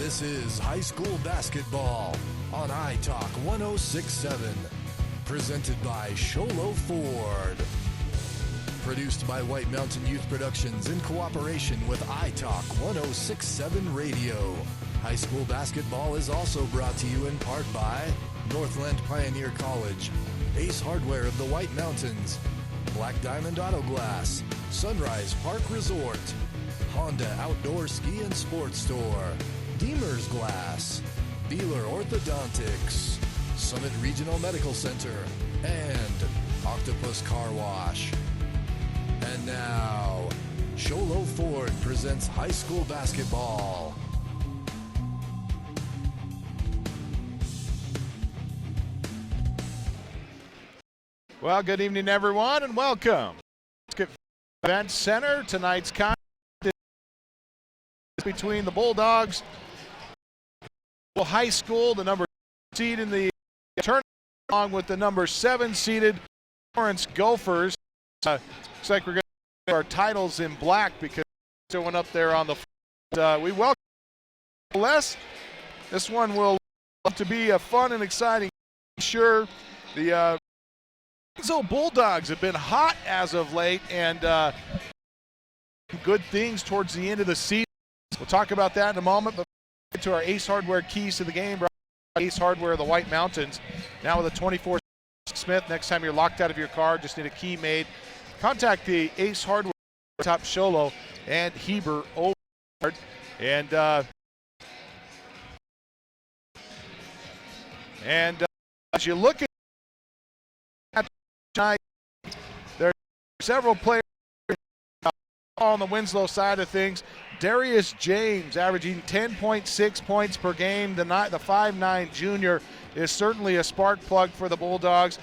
This is high school basketball on iTalk 106.7. Presented by Sholo Ford. Produced by White Mountain Youth Productions in cooperation with iTalk 106.7 Radio. High school basketball is also brought to you in part by Northland Pioneer College, Ace Hardware of the White Mountains, Black Diamond Auto Glass, Sunrise Park Resort, Honda Outdoor Ski and Sports Store, Deemer's Glass, Beeler Orthodontics, Summit Regional Medical Center, and Octopus Car Wash. And now, Sholo Ford presents high school basketball. Well, good evening, everyone, and welcome. Prescott Valley Event Center. Tonight's contest is between the Bulldogs, high school, the number seed in the tournament, along with the number 7 seeded Florence Gophers. Looks like we're going to have our titles in black because they went up there on the floor. We welcome Les. This one will have to be a fun and exciting. I'm sure the Winslow Bulldogs have been hot as of late and good things towards the end of the season. We'll talk about that in a moment, but get to our Ace Hardware keys to the game. Ace Hardware of the White Mountains. Now with a 24 Smith. Next time you're locked out of your car, just need a key made. Contact the Ace Hardware, Top Sholo, and Heber Overgard. And as you look at tonight, there are several players on the Winslow side of things. Darius James averaging 10.6 points per game. The 5'9" junior is certainly a spark plug for the Bulldogs.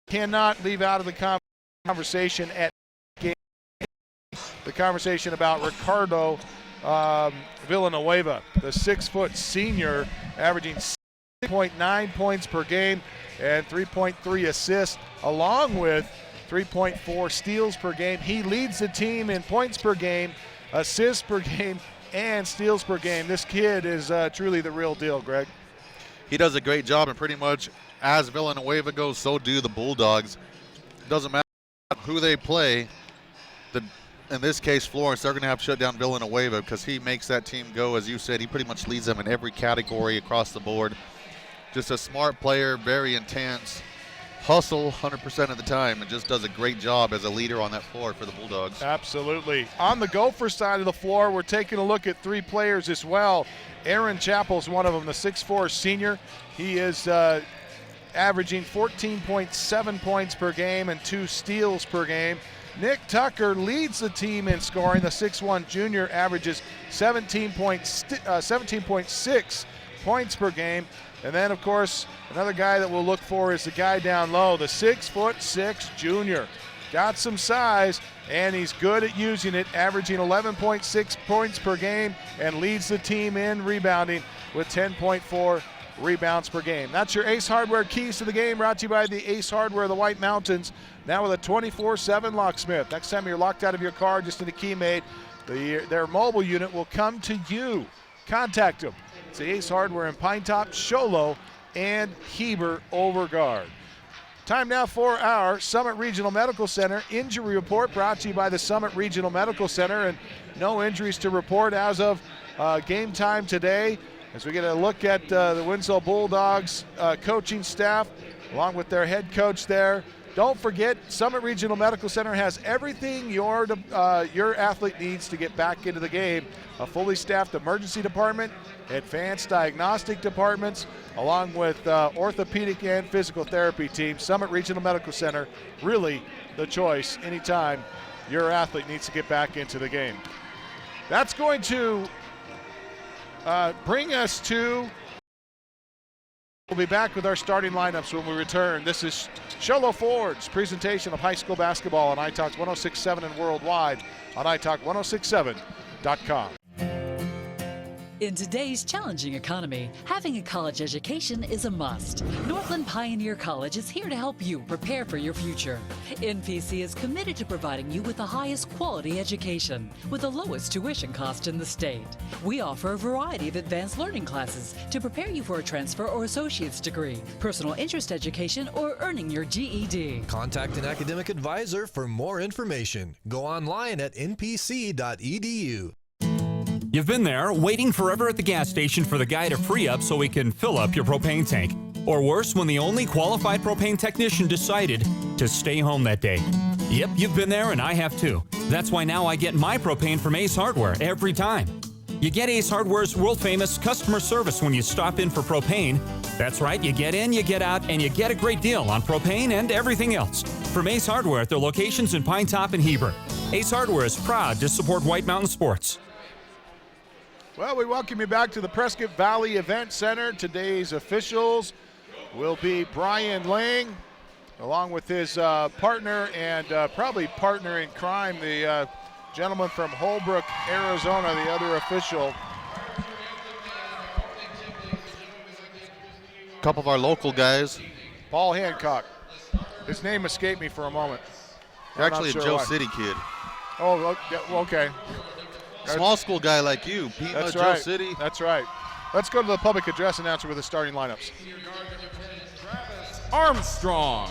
Cannot leave out of the conversation at game the conversation about Ricardo Villanueva, the 6-foot senior, averaging 6.9 points per game and 3.3 assists, along with 3.4 steals per game. He leads the team in points per game, assists per game, and steals per game. This kid is truly the real deal, Greg. He does a great job, and pretty much as Villanueva goes, so do the Bulldogs. It doesn't matter who they play. In this case, Florence, they're going to have to shut down Villanueva because he makes that team go. As you said, he pretty much leads them in every category across the board. Just a smart player, very intense, hustle 100% of the time, and just does a great job as a leader on that floor for the Bulldogs. Absolutely. On the Gopher side of the floor, we're taking a look at 3 players as well. Aaron Chappell's one of them, the 6'4" senior. He is averaging 14.7 points per game and 2 steals per game. Nick Tucker leads the team in scoring. The 6'1" junior averages 17.6 points per game. And then, of course, another guy that we'll look for is the guy down low, the 6'6" junior. Got some size, and he's good at using it, averaging 11.6 points per game and leads the team in rebounding with 10.4 rebounds per game. That's your Ace Hardware keys to the game, brought to you by the Ace Hardware of the White Mountains. Now with a 24/7 locksmith. Next time you're locked out of your car, just need a key made. Their mobile unit will come to you. Contact them. It's the Ace Hardware in Pine Top, Sholo, and Heber Overgard. Time now for our Summit Regional Medical Center injury report, brought to you by the Summit Regional Medical Center. And no injuries to report as of game time today, as we get a look at the Winslow Bulldogs coaching staff, along with their head coach there. Don't forget, Summit Regional Medical Center has everything your athlete needs to get back into the game. A fully staffed emergency department, advanced diagnostic departments, along with orthopedic and physical therapy teams. Summit Regional Medical Center, really the choice anytime your athlete needs to get back into the game. That's going to bring us to, we'll be back with our starting lineups when we return. This is Sholo Ford's presentation of high school basketball on iTalk 106.7 and worldwide on iTalk1067.com. In today's challenging economy, having a college education is a must. Northland Pioneer College is here to help you prepare for your future. NPC is committed to providing you with the highest quality education with the lowest tuition cost in the state. We offer a variety of advanced learning classes to prepare you for a transfer or associate's degree, personal interest education, or earning your GED. Contact an academic advisor for more information. Go online at npc.edu. You've been there, waiting forever at the gas station for the guy to free up so he can fill up your propane tank. Or worse, when the only qualified propane technician decided to stay home that day. Yep, you've been there and I have too. That's why now I get my propane from Ace Hardware every time. You get Ace Hardware's world-famous customer service when you stop in for propane. That's right, you get in, you get out, and you get a great deal on propane and everything else. From Ace Hardware at their locations in Pine Top and Heber. Ace Hardware is proud to support White Mountain Sports. Well, we welcome you back to the Prescott Valley Event Center. Today's officials will be Brian Lang, along with his partner and probably partner in crime, the gentleman from Holbrook, Arizona, the other official. A couple of our local guys. Paul Hancock. His name escaped me for a moment. You're actually sure a Joe why. City kid. Oh, okay. Small school guy like you, Pima, That's Joe right. City. That's right. Let's go to the public address announcer with the starting lineups. Armstrong.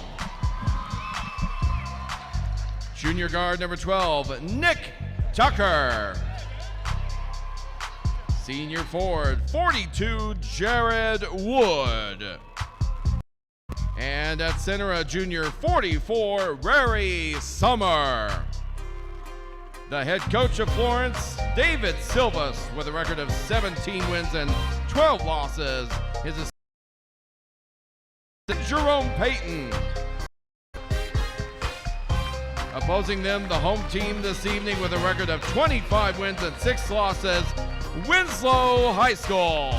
Junior guard number 12, Nick Tucker. Senior forward, 42, Jared Wood. And at center, a junior 44, Rary Summer. The head coach of Florence, David Silvas, with a record of 17 wins and 12 losses. His assistant, Jerome Payton. Opposing them, the home team this evening with a record of 25 wins and 6 losses, Winslow High School.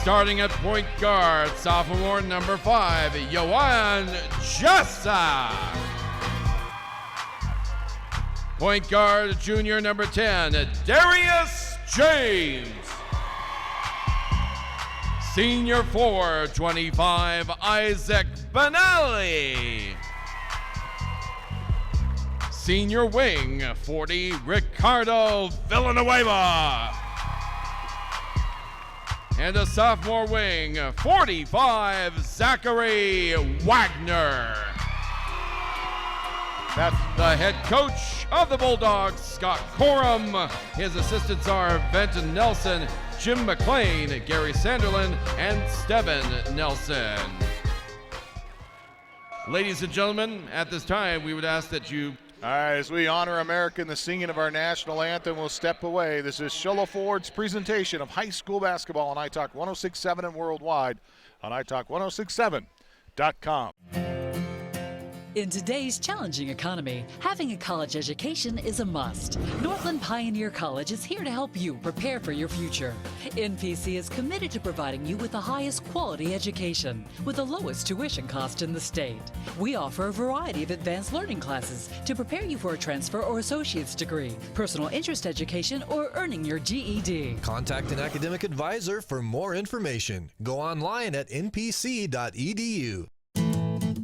Starting at point guard, sophomore number 5, Yohan Jessa. Point guard, junior number 10, Darius James. Senior forward, 25, Isaac Benelli. Senior wing, 40, Ricardo Villanueva. And a sophomore wing, 45, Zachary Wagner. That's the head coach of the Bulldogs, Scott Corum. His assistants are Benton Nelson, Jim McLean, Gary Sanderlin, and Steven Nelson. Ladies and gentlemen, at this time, we would ask that you... All right, as we honor America in the singing of our national anthem, we'll step away. This is Sholo Ford's presentation of high school basketball on iTalk 106.7 and worldwide on iTalk1067.com. In today's challenging economy, having a college education is a must. Northland Pioneer College is here to help you prepare for your future. NPC is committed to providing you with the highest quality education with the lowest tuition cost in the state. We offer a variety of advanced learning classes to prepare you for a transfer or associate's degree, personal interest education, or earning your GED. Contact an academic advisor for more information. Go online at npc.edu.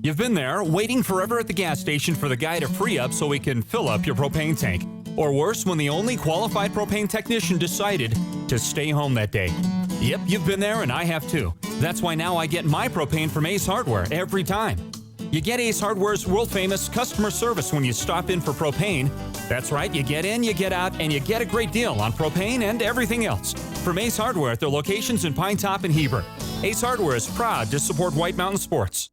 You've been there, waiting forever at the gas station for the guy to free up so he can fill up your propane tank. Or worse, when the only qualified propane technician decided to stay home that day. Yep, you've been there and I have too. That's why now I get my propane from Ace Hardware every time. You get Ace Hardware's world-famous customer service when you stop in for propane. That's right, you get in, you get out, and you get a great deal on propane and everything else. From Ace Hardware at their locations in Pine Top and Heber. Ace Hardware is proud to support White Mountain Sports.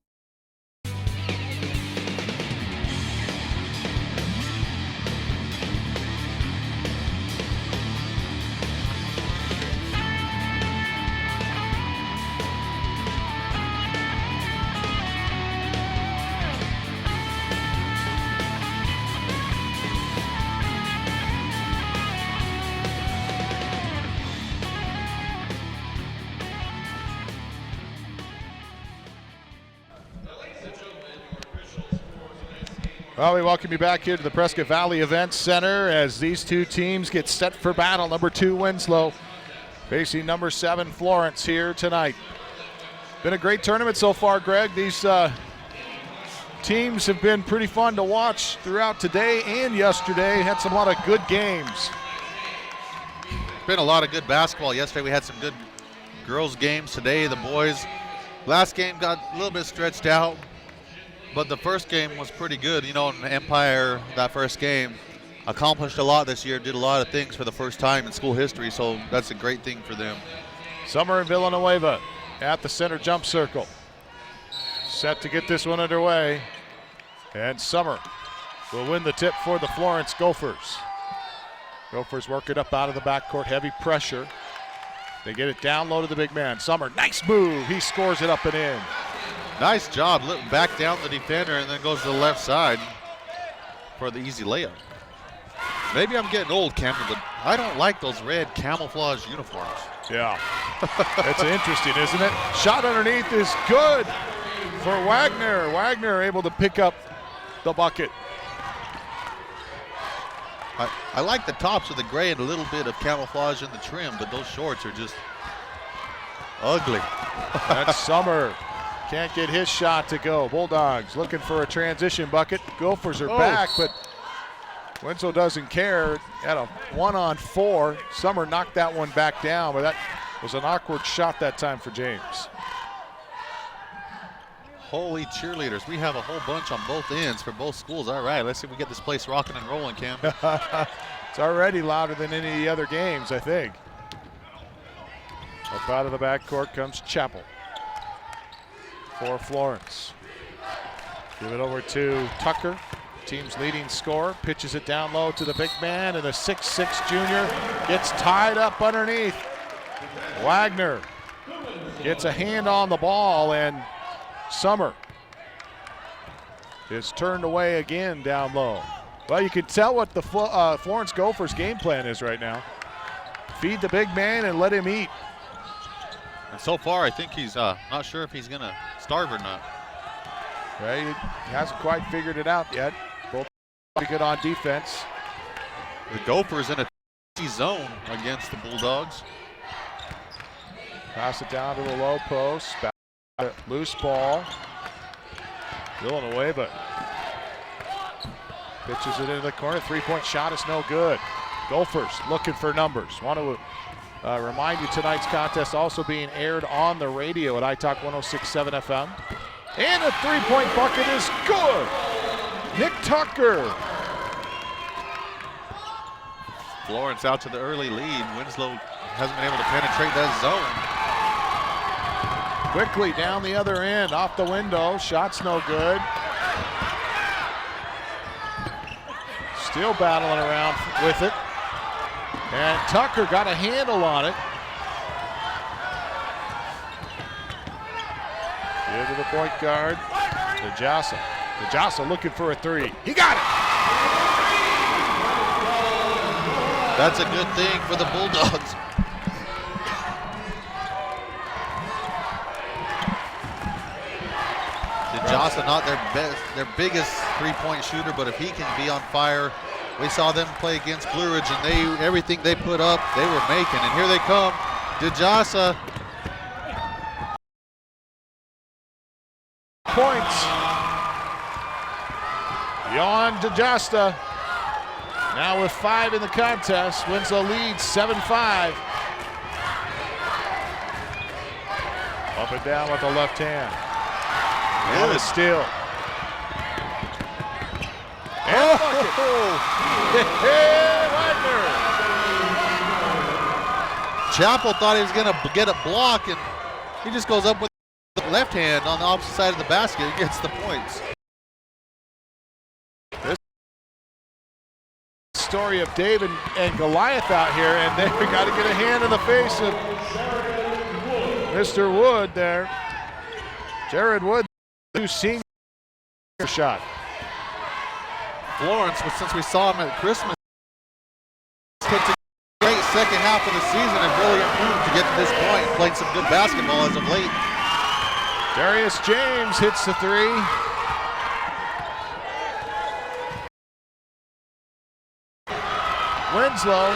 Well, we welcome you back here to the Prescott Valley Event Center as these two teams get set for battle. Number 2 Winslow facing number 7 Florence here tonight. Been a great tournament so far, Greg. These teams have been pretty fun to watch throughout today and yesterday. Had a lot of good games. Been a lot of good basketball. Yesterday we had some good girls games. Today the boys. Last game got a little bit stretched out. But the first game was pretty good. You know, Empire, that first game, accomplished a lot this year, did a lot of things for the first time in school history, so that's a great thing for them. Summer and Villanueva at the center jump circle. Set to get this one underway. And Summer will win the tip for the Florence Gophers. Gophers work it up out of the backcourt, heavy pressure. They get it down low to the big man. Summer, nice move. He scores it up and in. Nice job, back down the defender and then goes to the left side for the easy layup. Maybe I'm getting old, Cameron, but I don't like those red camouflage uniforms. Yeah, that's interesting, isn't it? Shot underneath is good for Wagner. Wagner able to pick up the bucket. I like the tops of the gray and a little bit of camouflage in the trim, but those shorts are just ugly. That's Summer. Can't get his shot to go. Bulldogs looking for a transition bucket. Gophers are back, but Winslow doesn't care. Had a 1-on-4. Summer knocked that one back down, but that was an awkward shot that time for James. Holy cheerleaders. We have a whole bunch on both ends for both schools. All right, let's see if we get this place rocking and rolling, Cam. It's already louder than any of the other games, I think. Up out of the backcourt comes Chappell for Florence. Give it over to Tucker, team's leading scorer. Pitches it down low to the big man, and the 6'6" junior gets tied up underneath. Wagner gets a hand on the ball, and Summer is turned away again down low. Well, you can tell what the Florence Gophers game plan is right now. Feed the big man and let him eat. And so far, I think he's not sure if he's going to starve or not. Right, he hasn't quite figured it out yet. Both pretty good on defense. The Gophers in a zone against the Bulldogs. Pass it down to the low post. Loose ball. Villanueva pitches it into the corner. Three-point shot is no good. Gophers looking for numbers. Want to remind you tonight's contest also being aired on the radio at iTalk 106.7 FM. And a three-point bucket is good. Nick Tucker. Florence out to the early lead. Winslow hasn't been able to penetrate that zone. Quickly down the other end, off the window. Shot's no good. Still battling around with it. And Tucker got a handle on it. Give to the point guard, DeJassa. DeJassa looking for a three. He got it! That's a good thing for the Bulldogs. DeJassa not their biggest three-point shooter, but if he can be on fire, we saw them play against Blue Ridge, and everything they put up, they were making. And here they come, DeJassa. Points. Jan DeJassa now with 5 in the contest. Winslow leads 7-5. Up and down with the left hand. And a steal. And Wagner. Chappell thought he was going to get a block, and he just goes up with the left hand on the opposite side of the basket and gets the points. This story of David and Goliath out here, and they got to get a hand in the face of Mr. Wood there. Jared Wood, who's seen shot. Florence, since we saw him at Christmas, put a great second half of the season and really improved to get to this point, playing some good basketball as of late. Darius James hits the three. Winslow,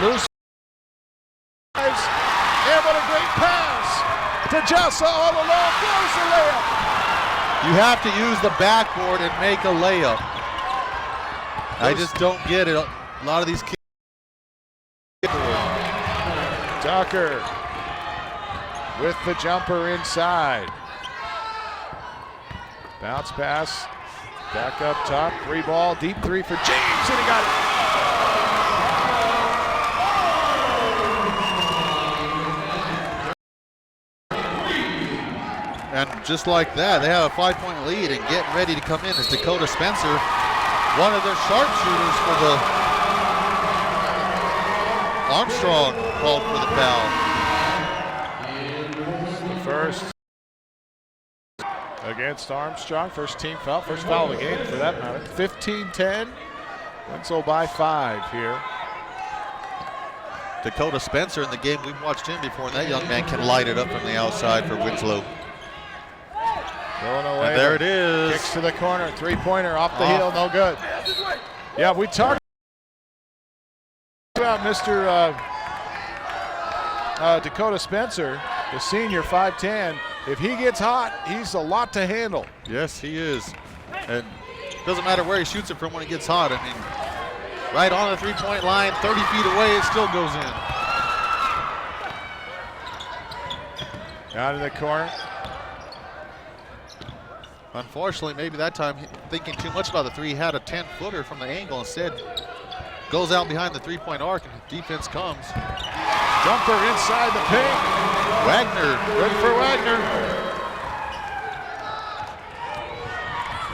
loose. And what a great pass. DeJossa all alone, throws the layup. You have to use the backboard and make a layup. I just don't get it. A lot of these kids. Tucker with the jumper inside. Bounce pass, back up top, 3-ball, deep 3 for James, and he got it. And just like that, they have a 5-point lead, and getting ready to come in is Dakota Spencer, one of their sharpshooters for the Armstrong called for the foul. The first against Armstrong, first team foul, first foul of the game for that matter. 15-10, Winslow by 5 here. Dakota Spencer in the game, we've watched him before, and that young man can light it up from the outside for Winslow. Going away. And there it is. Kicks to the corner, 3-pointer off the heel, no good. Yeah, we talked about Mr. Dakota Spencer, the senior, 5'10". If he gets hot, he's a lot to handle. Yes, he is. And it doesn't matter where he shoots it from when he gets hot. I mean, right on the 3-point line, 30 feet away, it still goes in. Out in the corner. Unfortunately, maybe that time thinking too much about the three, he had a 10-footer from the angle. Instead, goes out behind the 3-point arc, and defense comes. Jumper inside the paint. Wagner. Good for Wagner.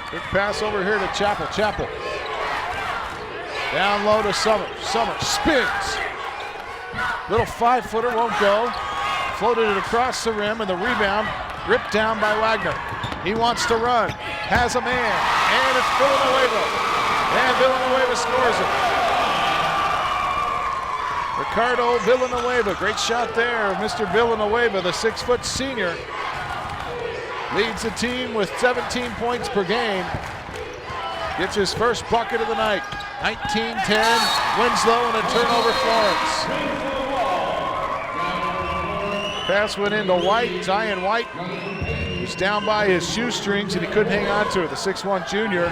Quick pass over here to Chappell. Chappell. Down low to Summer. Summer spins. Little 5-footer won't go. Floated it across the rim, and the rebound ripped down by Wagner. He wants to run, has a man, and it's Villanueva. And Villanueva scores it. Ricardo Villanueva, great shot there. Mr. Villanueva, the 6-foot senior, leads the team with 17 points per game. Gets his first bucket of the night. 19-10, Winslow, and a turnover Florence. Pass went into White, Zion White. Was down by his shoestrings and he couldn't hang on to it. The 6'1" junior.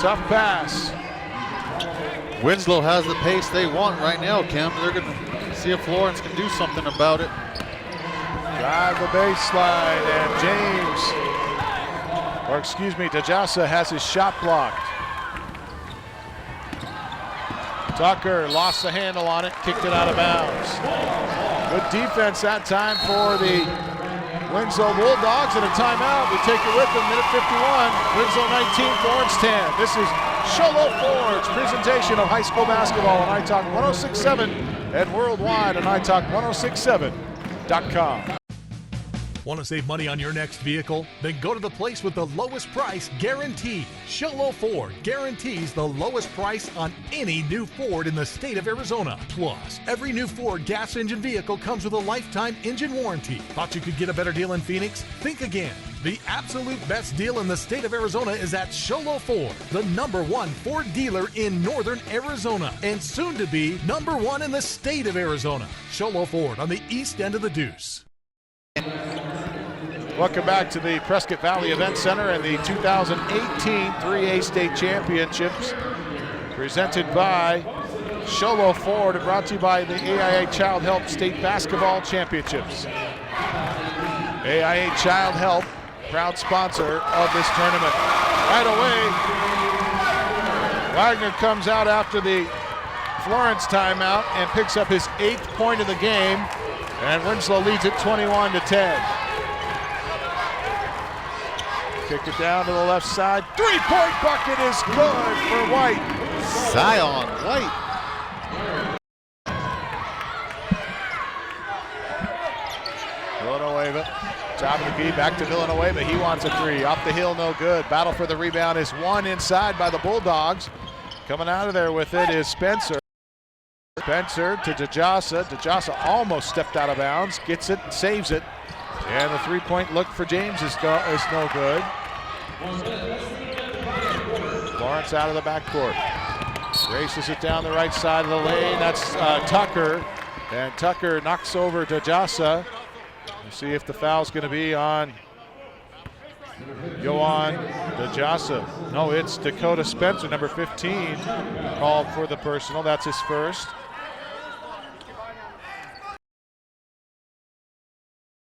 Tough pass. Winslow has the pace they want right now, Kim. They're going to see if Florence can do something about it. Drive the baseline, and DeJossa has his shot blocked. Tucker lost the handle on it, kicked it out of bounds. Good defense that time for the Winslow Bulldogs, and a timeout. We take it with them, minute 51. Winslow 19, Florence 10. This is Sholo Ford's presentation of high school basketball on iTalk 106.7 and worldwide on iTalk1067.com. Want to save money on your next vehicle? Then go to the place with the lowest price guaranteed. Sholo Ford guarantees the lowest price on any new Ford in the state of Arizona. Plus, every new Ford gas engine vehicle comes with a lifetime engine warranty. Thought you could get a better deal in Phoenix? Think again. The absolute best deal in the state of Arizona is at Sholo Ford, the #1 Ford dealer in northern Arizona, and soon to be #1 in the state of Arizona. Sholo Ford on the east end of the Deuce. Welcome back to the Prescott Valley Event Center and the 2018 3A State Championships, presented by Sholo Ford and brought to you by the AIA Child Help State Basketball Championships. AIA Child Help, proud sponsor of this tournament. Right away, Wagner comes out after the Florence timeout and picks up his 8th point of the game, and Winslow leads it 21-10. Kick it down to the left side. 3-point bucket is good for White. Zion White. Villanueva, top of the key, back to Villanueva. He wants a 3. Off the hill, no good. Battle for the rebound is won inside by the Bulldogs. Coming out of there with it is Spencer. Spencer to DeJossa. DeJossa almost stepped out of bounds. Gets it, saves it. And the 3-point look for James is no good. Florence out of the backcourt. Races it down the right side of the lane. That's Tucker. And Tucker knocks over Dejasa. We'll see if the foul's going to be on Yohan Dejasa. No, it's Dakota Spencer, number 15, called for the personal. That's his first.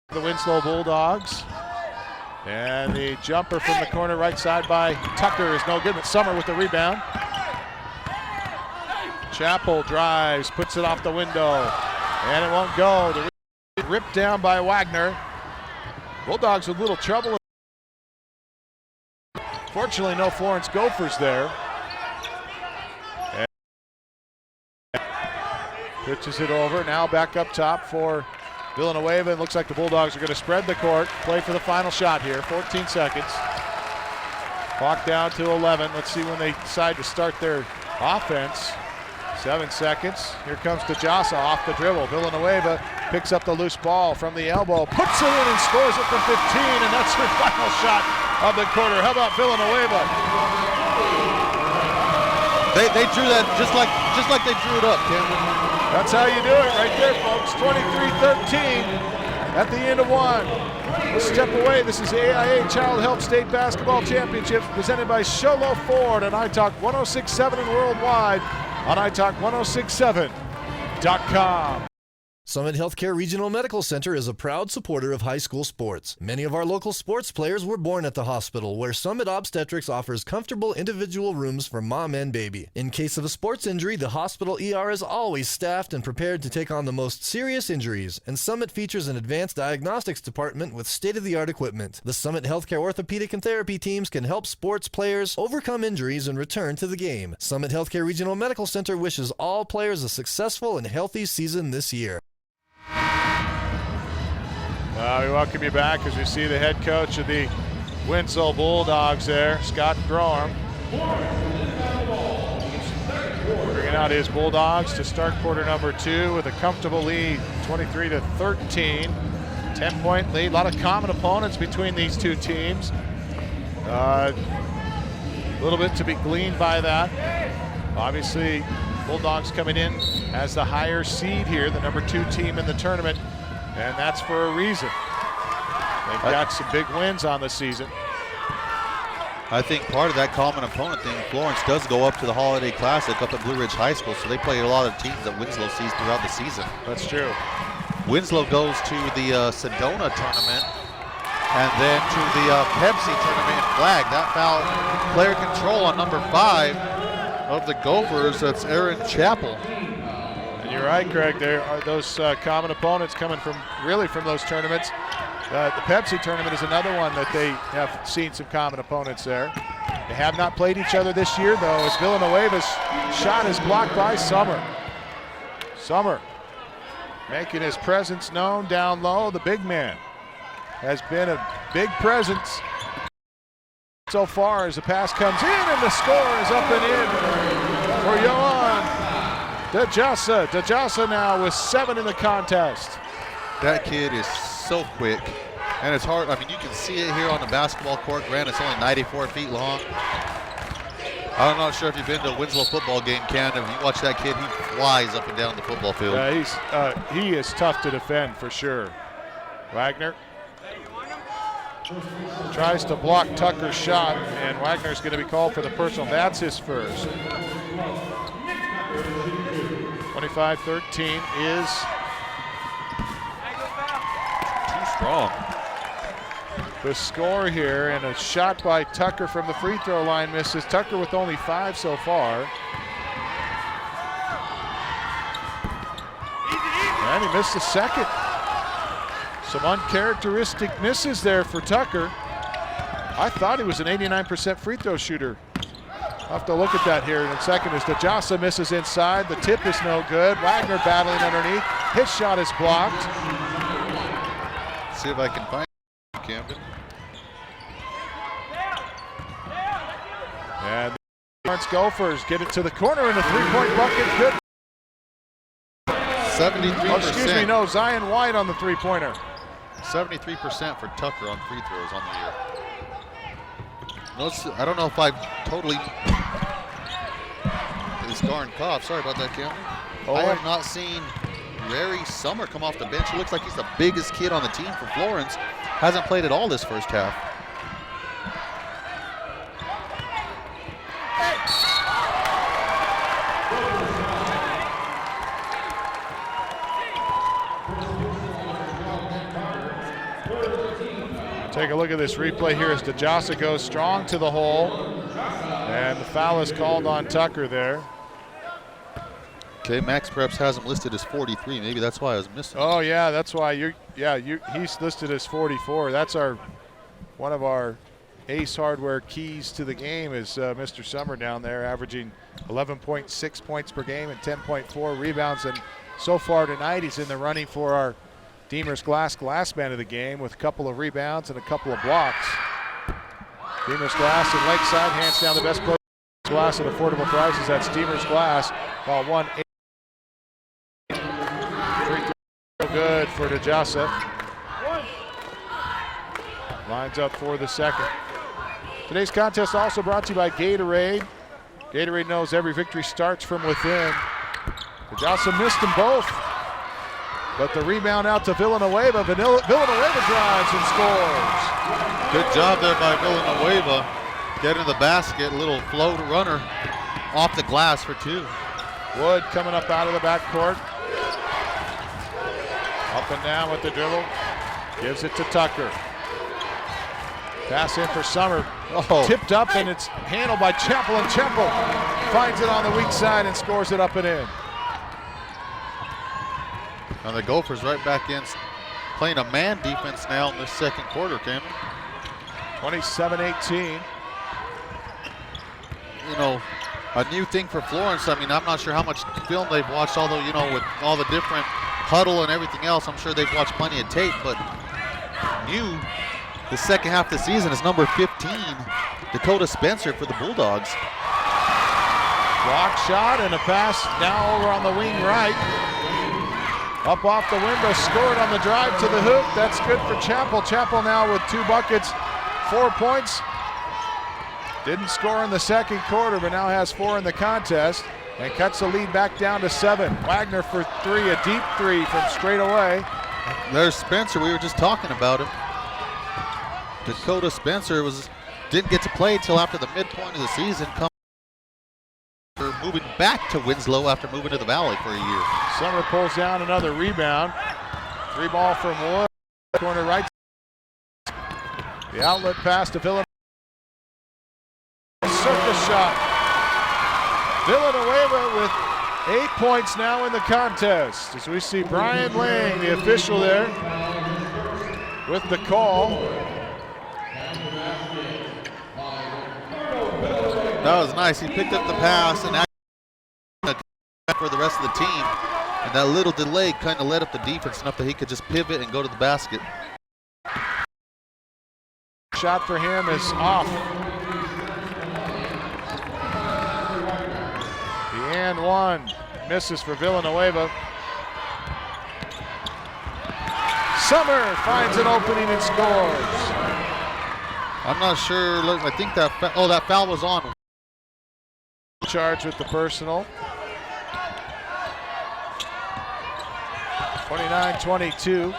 The Winslow Bulldogs. And the jumper from the corner right side by Tucker is no good, but Summer with the rebound. Chappell drives, puts it off the window, and it won't go. The ripped down by Wagner. Bulldogs with little trouble. Fortunately, no Florence Gophers there. And pitches it over, now back up top for Villanueva. It looks like the Bulldogs are going to spread the court, play for the final shot here, 14 seconds. Clock down to 11. Let's see when they decide to start their offense. 7 seconds. Here comes Dejasa off the dribble. Villanueva picks up the loose ball from the elbow, puts it in and scores it from 15, and that's her final shot of the quarter. How about Villanueva? They drew that just like they drew it up, Cameron. That's how you do it right there, folks. 23-13 at the end of one. Let's step away. This is the AIA Child Health State Basketball Championships presented by Sholo Ford on iTalk 106.7 and worldwide on iTalk1067.com. Summit Healthcare Regional Medical Center is a proud supporter of high school sports. Many of our local sports players were born at the hospital, where Summit Obstetrics offers comfortable individual rooms for mom and baby. In case of a sports injury, the hospital ER is always staffed and prepared to take on the most serious injuries, and Summit features an advanced diagnostics department with state-of-the-art equipment. The Summit Healthcare orthopedic and therapy teams can help sports players overcome injuries and return to the game. Summit Healthcare Regional Medical Center wishes all players a successful and healthy season this year. We welcome you back as we see the head coach of the Winslow Bulldogs there, Scott Groarm. Bringing out his Bulldogs to start quarter number 2 with a comfortable lead, 23-13. 10-point lead, a lot of common opponents between these two teams. A little bit to be gleaned by that. Obviously, Bulldogs coming in as the higher seed here, the number 2 team in the tournament, and that's for a reason. They've got some big wins on the season. I think part of that common opponent thing, Florence does go up to the Holiday Classic up at Blue Ridge High School, so they play a lot of teams that Winslow sees throughout the season. That's true. Winslow goes to the Sedona tournament and then to the Pepsi tournament in flag. That foul, player control on number 5 of the Gophers, that's Aaron Chappell. And you're right, Craig, there are those common opponents coming from those tournaments. The Pepsi tournament is another one that they have seen some common opponents there. They have not played each other this year, though, as Villanueva's shot is blocked by Summer. Summer making his presence known down low. The big man has been a big presence so far as the pass comes in, and the score is up and in for Yohan Dejasa. Dejasa now with 7 in the contest. That kid is so quick, and it's hard. I mean, you can see it here on the basketball court. Granted, it's only 94 feet long. I'm not sure if you've been to a Winslow football game, Ken. If you watch that kid, he flies up and down the football field. Yeah, he is tough to defend for sure. Wagner tries to block Tucker's shot, and Wagner's going to be called for the personal. That's his first. 25-13 is too strong. The score here, and a shot by Tucker from the free throw line misses. Tucker with only 5 so far. And he missed the second. Some uncharacteristic misses there for Tucker. I thought he was an 89% free throw shooter. I'll have to look at that here in a second as Dejasa misses inside. The tip is no good. Wagner battling underneath. His shot is blocked. Let's see if I can find Camden. And the Florence Gophers get it to the corner, and a three-point bucket. Good. 73%. Oh, excuse me, no, Zion White on the three-pointer. 73% for Tucker on free throws on the year. Notice, I don't know if I've totally. this darn cough. Sorry about that, Cameron. Oh, I have not seen Rary Summer come off the bench. He looks like he's the biggest kid on the team for Florence. Hasn't played at all this first half. Take a look at this replay here as DeJossa goes strong to the hole. And the foul is called on Tucker there. Okay, Max perhaps has him listed as 43. Maybe that's why I was missing. Oh yeah, that's why he's listed as 44. That's one of our Ace Hardware keys to the game is Mr. Summer down there, averaging 11.6 points per game and 10.4 rebounds. And so far tonight, he's in the running for our Deemer's Glass man of the game with a couple of rebounds and a couple of blocks. Deemer's Glass and Lakeside hands down the best place glass at affordable prices. That's Deemer's Glass. Ball 1-8. Good for DeJossa. Lines up for the second. Today's contest also brought to you by Gatorade. Gatorade knows every victory starts from within. DeJossa missed them both. But the rebound out to Villanueva. Villanueva drives and scores. Good job there by Villanueva. Getting the basket, little float runner off the glass for two. Wood coming up out of the backcourt. Up and down with the dribble. Gives it to Tucker. Pass in for Summer. Oh. Tipped up and it's handled by Chappell, and Chappell finds it on the weak side and scores it up and in. Now the Gophers right back in, playing a man defense now in the second quarter, Cameron. 27-18. You know, a new thing for Florence. I mean, I'm not sure how much film they've watched, although, you know, with all the different huddle and everything else, I'm sure they've watched plenty of tape, but new the second half of the season is number 15, Dakota Spencer for the Bulldogs. Block shot and a pass now over on the wing right. Up off the window, scored on the drive to the hoop. That's good for Chappell. Chappell now with 2 buckets, 4 points. Didn't score in the second quarter, but now has 4 in the contest and cuts the lead back down to 7. Wagner for 3, a deep 3 from straight away. There's Spencer. We were just talking about him. Dakota Spencer didn't get to play until after the midpoint of the season. Moving back to Winslow after moving to the Valley for a year. Summer pulls down another rebound. 3 ball from Wood. Corner right. The outlet pass to Villanueva. Circus shot. Villanueva with 8 points now in the contest. As we see Brian Lang, the official there, with the call. That was nice. He picked up the pass and now for the rest of the team. And that little delay kind of let up the defense enough that he could just pivot and go to the basket. Shot for him is off. The and one misses for Villanueva. Summer finds an opening and scores. I'm not sure. I think that foul was on. Charged with the personal. 29-22.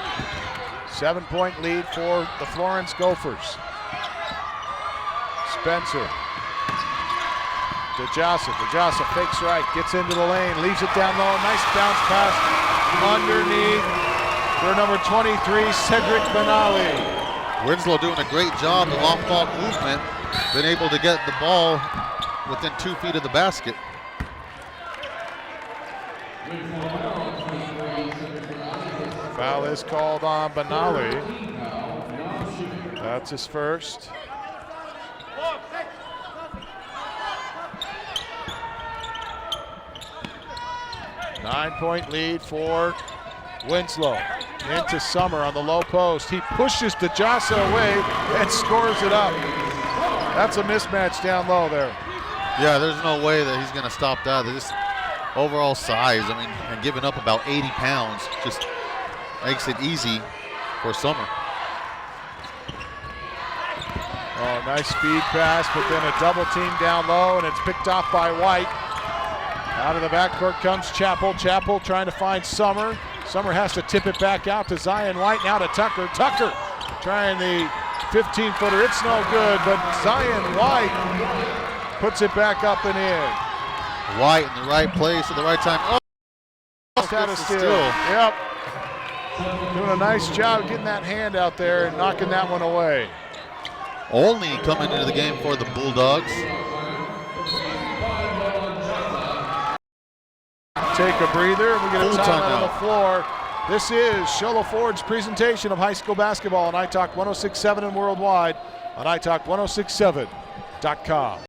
7-point lead for the Florence Gophers. Spencer. DeJossa fakes right, gets into the lane, leaves it down low. Nice bounce pass underneath for number 23, Cedric Benali. Winslow doing a great job of off-ball movement, been able to get the ball within 2 feet of the basket. Foul is called on Benali. That's his first. Nine-point lead for Winslow. Into Summer on the low post. He pushes DeJossa away and scores it up. That's a mismatch down low there. Yeah, there's no way that he's going to stop that. This overall size, I mean, and giving up about 80 pounds just makes it easy for Summer. Oh, nice speed pass, but then a double team down low, and it's picked off by White. Out of the backcourt comes Chappell. Chappell trying to find Summer. Summer has to tip it back out to Zion White. Now to Tucker. Tucker trying the 15-footer. It's no good, but Zion White puts it back up and in. White in the right place at the right time. Oh, Just had a steal. Yep. Doing a nice job getting that hand out there and knocking that one away. Only coming into the game for the Bulldogs. Take a breather. We get a timeout on the floor. This is Show Ford's presentation of high school basketball on iTalk 106.7 and worldwide on iTalk1067.com.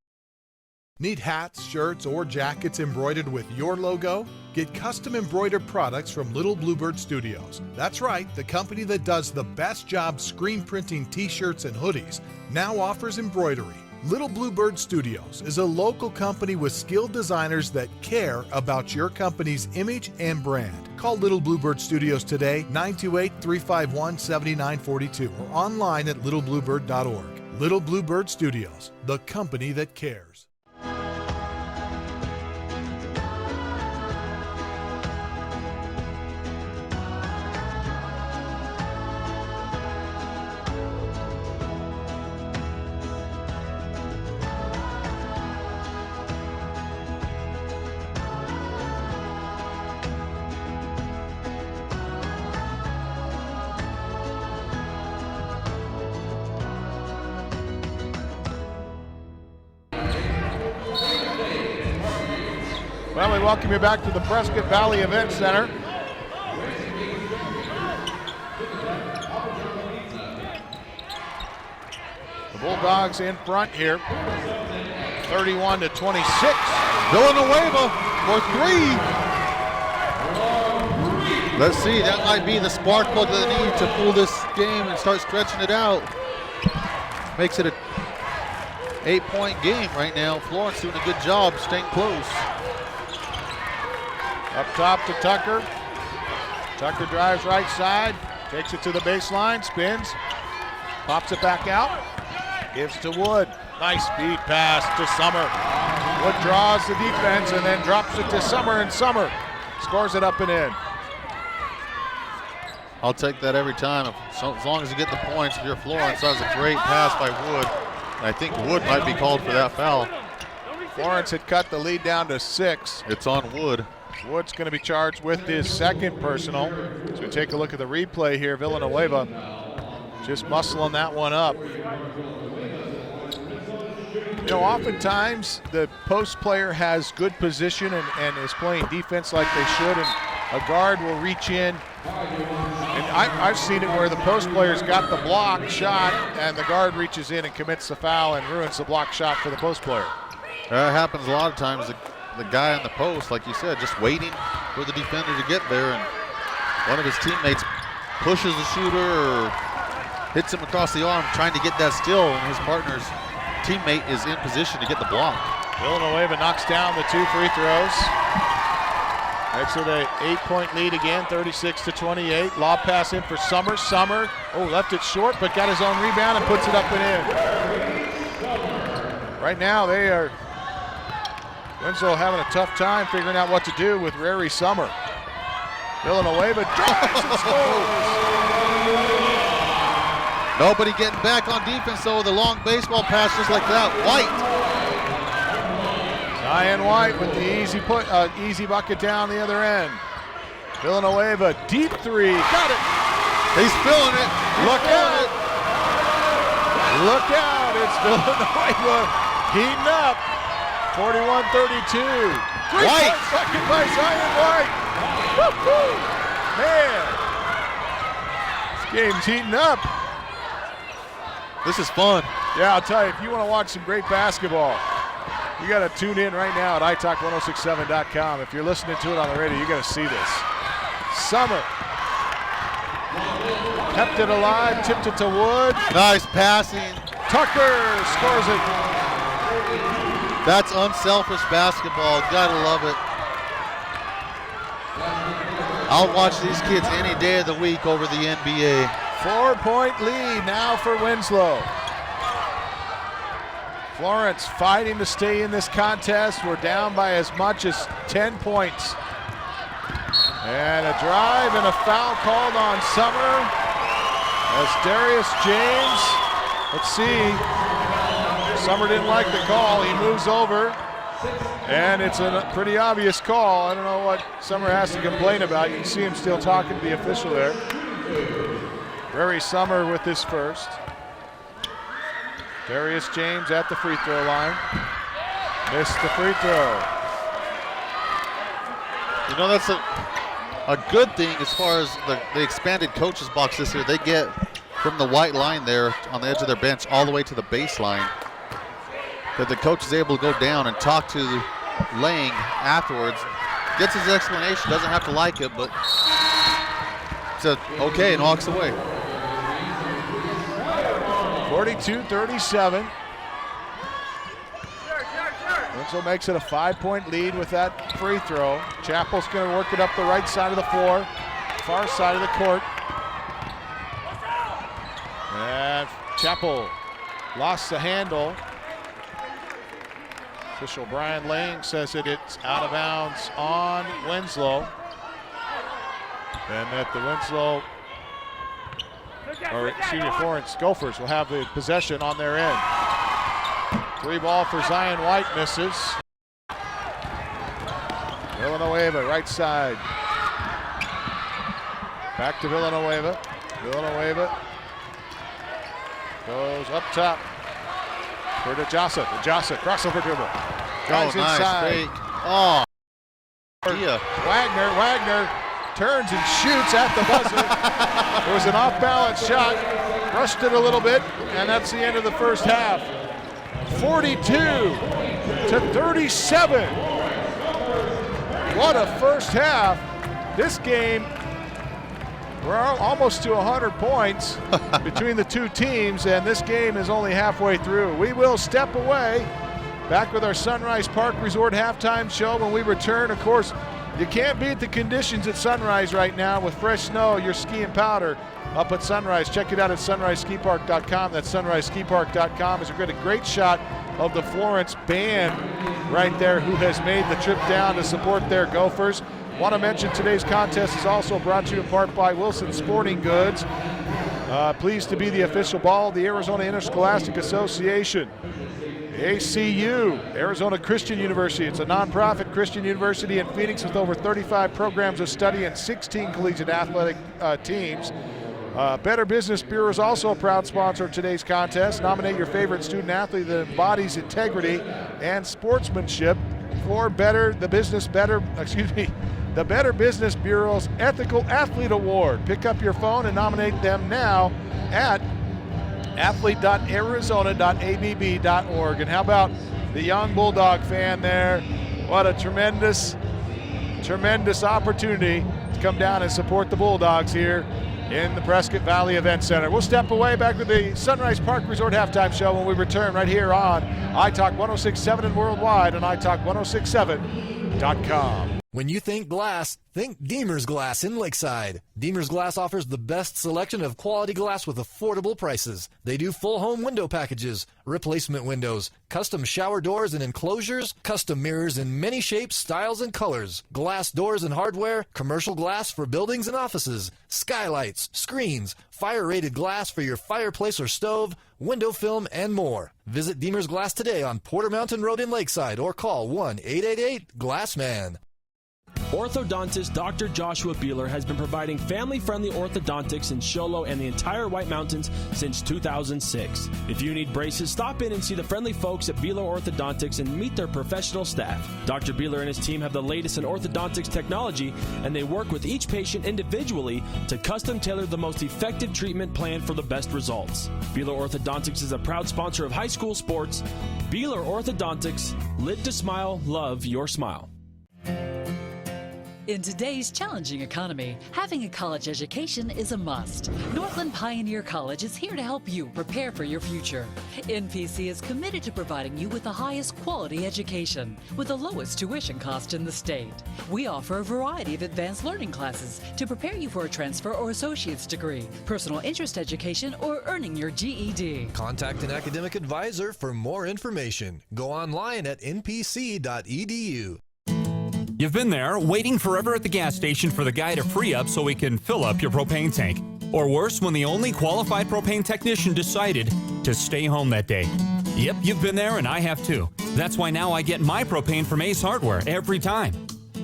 Need hats, shirts, or jackets embroidered with your logo? Get custom embroidered products from Little Bluebird Studios. That's right, the company that does the best job screen printing t-shirts and hoodies now offers embroidery. Little Bluebird Studios is a local company with skilled designers that care about your company's image and brand. Call Little Bluebird Studios today, 928-351-7942, or online at littlebluebird.org. Little Bluebird Studios, the company that cares. Well, we welcome you back to the Prescott Valley Event Center. The Bulldogs in front here, 31-26. Villanueva for three. Let's see, that might be the spark plug that they need to pull this game and start stretching it out. Makes it a 8-point game right now. Florence doing a good job staying close. Up top to Tucker. Tucker drives right side, takes it to the baseline, spins, pops it back out, gives to Wood. Nice speed pass to Summer. Wood draws the defense and then drops it to Summer, and Summer scores it up and in. I'll take that every time. As long as you get the points, if you're Florence. That was a great pass by Wood. And I think Wood might be called for that foul. Florence had cut the lead down to 6. It's on Wood. Wood's going to be charged with his second personal. So we take a look at the replay here. Villanueva just muscling that one up. You know, oftentimes the post player has good position and is playing defense like they should, and a guard will reach in. And I've seen it where the post player's got the block shot and the guard reaches in and commits the foul and ruins the block shot for the post player. That happens a lot of times. The guy on the post, like you said, just waiting for the defender to get there, and one of his teammates pushes the shooter or hits him across the arm trying to get that steal, and his partner's teammate is in position to get the block. Villanueva knocks down the 2 free throws. Makes it an 8-point lead again, 36-28. Lob pass in for Summer. Summer, left it short, but got his own rebound and puts it up and in. Right now they are Winslow having a tough time figuring out what to do with Rary Summer. Villanueva drives and scores. Nobody getting back on defense, though. The long baseball pass just like that. White. Zion White with the easy bucket down the other end. Villanueva, deep three. Got it. He's feeling it. Look out. Look out. It's Villanueva heating up. 41-32. White. Bucket by Zion White. Woo-hoo. Man. This game's heating up. This is fun. Yeah, I'll tell you, if you want to watch some great basketball, you got to tune in right now at iTalk1067.com. If you're listening to it on the radio, you got to see this. Summer kept it alive, tipped it to Wood. Nice passing. Tucker scores it. That's unselfish basketball. Gotta love it. I'll watch these kids any day of the week over the NBA. 4-point lead now for Winslow. Florence fighting to stay in this contest. We're down by as much as 10 points. And a drive and a foul called on Summer as Darius James, let's see, Summer didn't like the call. He moves over, and it's a pretty obvious call. I don't know what Summer has to complain about. You can see him still talking to the official there. Barry Summer with his first. Darius James at the free throw line. Missed the free throw. You know, that's a good thing as far as the expanded coaches box this year. They get from the white line there on the edge of their bench all the way to the baseline. That the coach is able to go down and talk to Lang afterwards. Gets his explanation, doesn't have to like it, but says okay and walks away. 42-37. Winslow makes it a 5-point lead with that free throw. Chappell's going to work it up the right side of the floor, far side of the court. And Chappell lost the handle. Official Brian Lang says that it's out of bounds on Winslow. And that the Winslow, or excuse me, Florence Gophers will have the possession on their end. Three ball for Zion White, misses. Villanueva, right side. Back to Villanueva. Villanueva goes up top for DeJossa. DeJossa, crossover dribble. Drives nice inside. fake. Oh, yeah. Wagner turns and shoots at the buzzer. It was an off-balance shot. Rushed it a little bit, and that's the end of the first half. 42-37. What a first half. This game, we're almost to 100 points between the two teams, and this game is only halfway through. We will step away. Back with our Sunrise Park Resort halftime show when we return. Of course, you can't beat the conditions at Sunrise right now with fresh snow. You're skiing powder up at Sunrise. Check it out at sunriseskipark.com. That's sunriseskipark.com. It's a great shot of the Florence band right there who has made the trip down to support their Gophers. Want to mention today's contest is also brought to you in part by Wilson Sporting Goods. Pleased to be the official ball of the Arizona Interscholastic Association. ACU, Arizona Christian University. It's a nonprofit Christian university in Phoenix with over 35 programs of study and 16 collegiate athletic teams. Better Business Bureau is also a proud sponsor of today's contest. Nominate your favorite student athlete that embodies integrity and sportsmanship for the Better Business Bureau's Ethical Athlete Award. Pick up your phone and nominate them now at athlete.arizona.abb.org. And how about the young Bulldog fan there? What a tremendous opportunity to come down and support the Bulldogs here in the Prescott Valley Event Center. We'll step away back with the Sunrise Park Resort halftime show when we return right here on iTalk 106.7 and worldwide on iTalk1067.com. When you think glass, think Deemer's Glass in Lakeside. Deemer's Glass offers the best selection of quality glass with affordable prices. They do full home window packages, replacement windows, custom shower doors and enclosures, custom mirrors in many shapes, styles, and colors, glass doors and hardware, commercial glass for buildings and offices, skylights, screens, fire-rated glass for your fireplace or stove, window film, and more. Visit Deemer's Glass today on Porter Mountain Road in Lakeside or call 1-888-GLASSMAN. Orthodontist Dr. Joshua Beeler has been providing family-friendly orthodontics in Show Low and the entire White Mountains since 2006. If you need braces, stop in and see the friendly folks at Beeler Orthodontics and meet their professional staff. Dr. Beeler and his team have the latest in orthodontics technology, and they work with each patient individually to custom tailor the most effective treatment plan for the best results. Beeler Orthodontics is a proud sponsor of high school sports. Beeler Orthodontics, live to smile, love your smile. In today's challenging economy, having a college education is a must. Northland Pioneer College is here to help you prepare for your future. NPC is committed to providing you with the highest quality education with the lowest tuition cost in the state. We offer a variety of advanced learning classes to prepare you for a transfer or associate's degree, personal interest education, or earning your GED. Contact an academic advisor for more information. Go online at npc.edu. You've been there, waiting forever at the gas station for the guy to free up so he can fill up your propane tank. Or worse, when the only qualified propane technician decided to stay home that day. Yep, you've been there and I have too. That's why now I get my propane from Ace Hardware every time.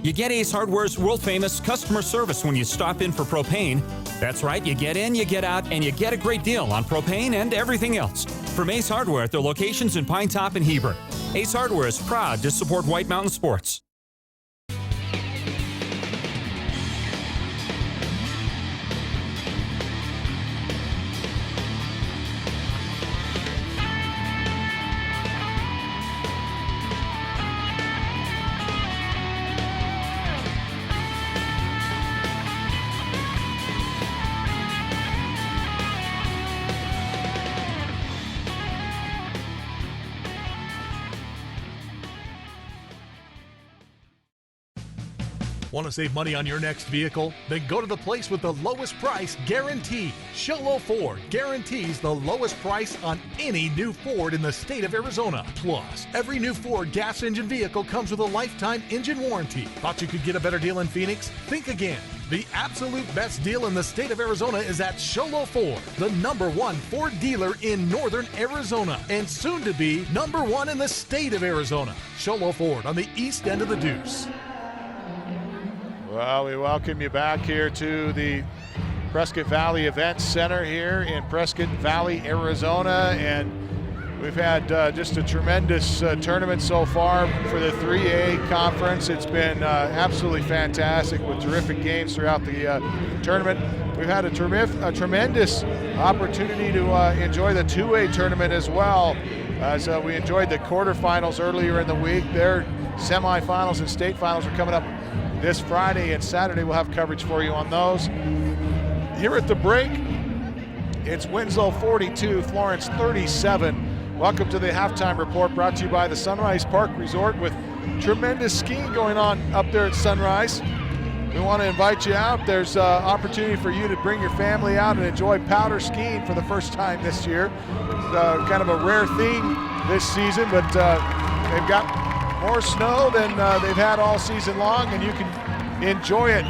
You get Ace Hardware's world-famous customer service when you stop in for propane. That's right, you get in, you get out, and you get a great deal on propane and everything else. From Ace Hardware at their locations in Pine Top and Heber. Ace Hardware is proud to support White Mountain Sports. Want to save money on your next vehicle? Then go to the place with the lowest price guaranteed. Sholo Ford guarantees the lowest price on any new Ford in the state of Arizona. Plus, every new Ford gas engine vehicle comes with a lifetime engine warranty. Thought you could get a better deal in Phoenix? Think again. The absolute best deal in the state of Arizona is at Sholo Ford, the #1 Ford dealer in northern Arizona, and soon to be #1 in the state of Arizona. Sholo Ford on the east end of the Deuce. Well, we welcome you back here to the Prescott Valley Event Center here in Prescott Valley, Arizona, and we've had just a tremendous tournament so far for the 3A conference. It's been absolutely fantastic with terrific games throughout the tournament. We've had a tremendous opportunity to enjoy the 2A tournament as well, as we enjoyed the quarterfinals earlier in the week. Their semifinals and state finals are coming up this Friday and Saturday. We'll have coverage for you on those. Here at the break, it's Winslow 42, Florence 37. Welcome to the halftime report, brought to you by the Sunrise Park Resort, with tremendous skiing going on up there at Sunrise. We want to invite you out. There's an opportunity for you to bring your family out and enjoy powder skiing for the first time this year. Kind of a rare thing this season, but they've got more snow than they've had all season long, and you can enjoy it.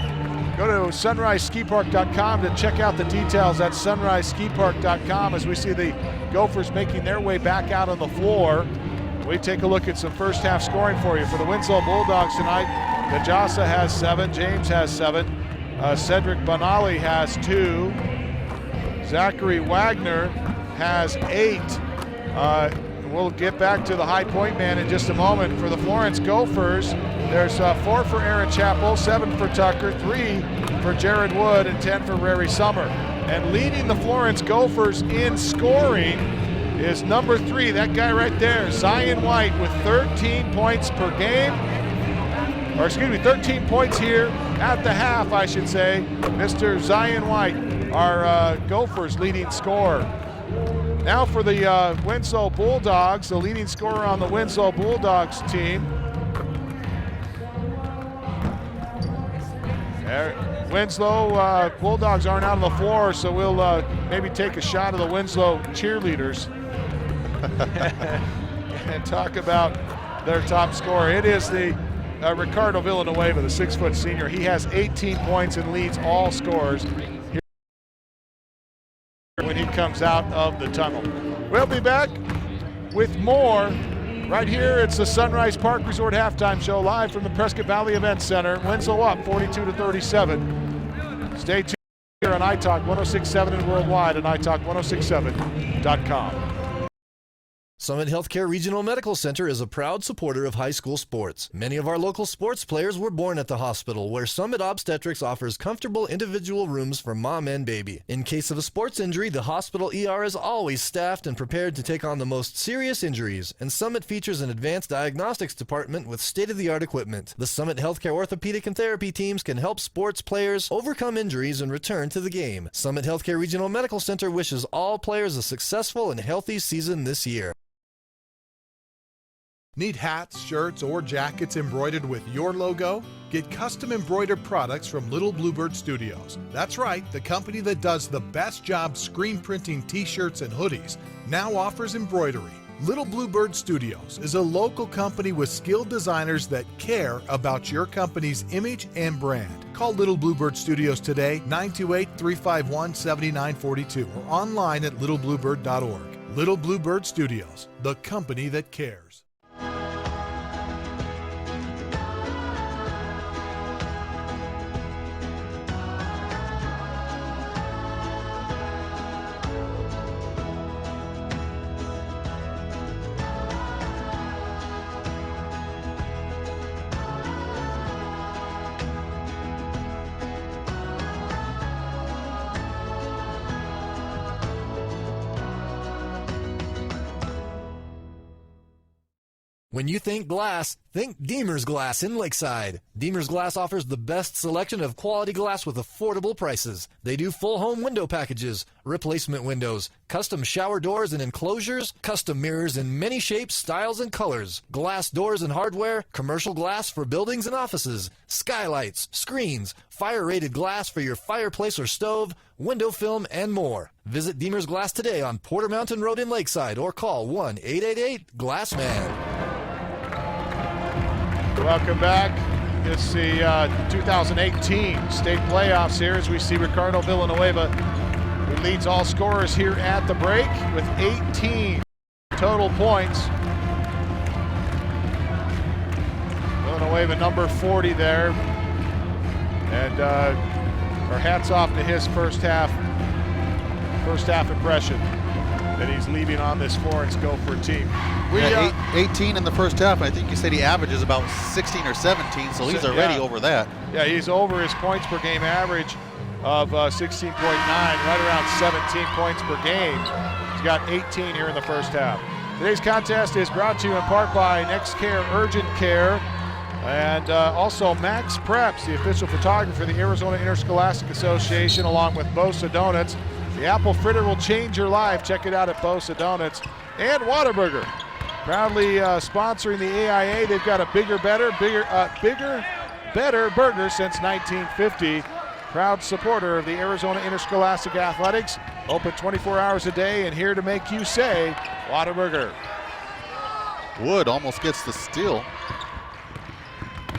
Go to sunriseskipark.com to check out the details at sunriseskipark.com as we see the Gophers making their way back out on the floor. We take a look at some first half scoring for you. For the Winslow Bulldogs tonight, Najasa has 7, James has 7, Cedric Bonali has 2, Zachary Wagner has 8. We'll get back to the high point man in just a moment. For the Florence Gophers, there's 4 for Aaron Chappell, 7 for Tucker, 3 for Jared Wood, and 10 for Rary Summer. And leading the Florence Gophers in scoring is number 3, that guy right there, Zion White, with 13 points per game. Or excuse me, 13 points here at the half, I should say. Mr. Zion White, our Gophers leading scorer. Now for the Winslow Bulldogs, the leading scorer on the Winslow Bulldogs team. Winslow Bulldogs aren't out on the floor, so we'll maybe take a shot of the Winslow cheerleaders and talk about their top scorer. It is the Ricardo Villanueva, the 6-foot senior. He has 18 points and leads all scorers when he comes out of the tunnel. We'll be back with more right here. It's the Sunrise Park Resort halftime show live from the Prescott Valley Event Center. Winslow up 42-37. Stay tuned here on iTalk 106.7 and worldwide at iTalk1067.com. Summit Healthcare Regional Medical Center is a proud supporter of high school sports. Many of our local sports players were born at the hospital, where Summit Obstetrics offers comfortable individual rooms for mom and baby. In case of a sports injury, the hospital ER is always staffed and prepared to take on the most serious injuries, and Summit features an advanced diagnostics department with state-of-the-art equipment. The Summit Healthcare orthopedic and therapy teams can help sports players overcome injuries and return to the game. Summit Healthcare Regional Medical Center wishes all players a successful and healthy season this year. Need hats, shirts, or jackets embroidered with your logo? Get custom embroidered products from Little Bluebird Studios. That's right, the company that does the best job screen printing t-shirts and hoodies now offers embroidery. Little Bluebird Studios is a local company with skilled designers that care about your company's image and brand. Call Little Bluebird Studios today, 928-351-7942, or online at littlebluebird.org. Little Bluebird Studios, the company that cares. When you think glass, think Deemer's Glass in Lakeside. Deemer's Glass offers the best selection of quality glass with affordable prices. They do full home window packages, replacement windows, custom shower doors and enclosures, custom mirrors in many shapes, styles, and colors, glass doors and hardware, commercial glass for buildings and offices, skylights, screens, fire-rated glass for your fireplace or stove, window film, and more. Visit Deemer's Glass today on Porter Mountain Road in Lakeside or call 1-888-GLASSMAN. Welcome back. It's the 2018 state playoffs here as we see Ricardo Villanueva, who leads all scorers here at the break with 18 total points. Villanueva number 40 there. And our hats off to his first half impression that he's leaving on this Florence Gopher team. 18 in the first half. I think you said he averages about 16 or 17, so he's already over that. Yeah, he's over his points per game average of 16.9, right around 17 points per game. He's got 18 here in the first half. Today's contest is brought to you in part by NextCare Urgent Care and also Max Preps, the official photographer of the Arizona Interscholastic Association, along with Bosa Donuts. The apple fritter will change your life. Check it out at Bosa Donuts. And Whataburger, proudly sponsoring the AIA. They've got a bigger, better burger since 1950. Proud supporter of the Arizona Interscholastic Athletics. Open 24 hours a day and here to make you say, Whataburger. Wood almost gets the steal.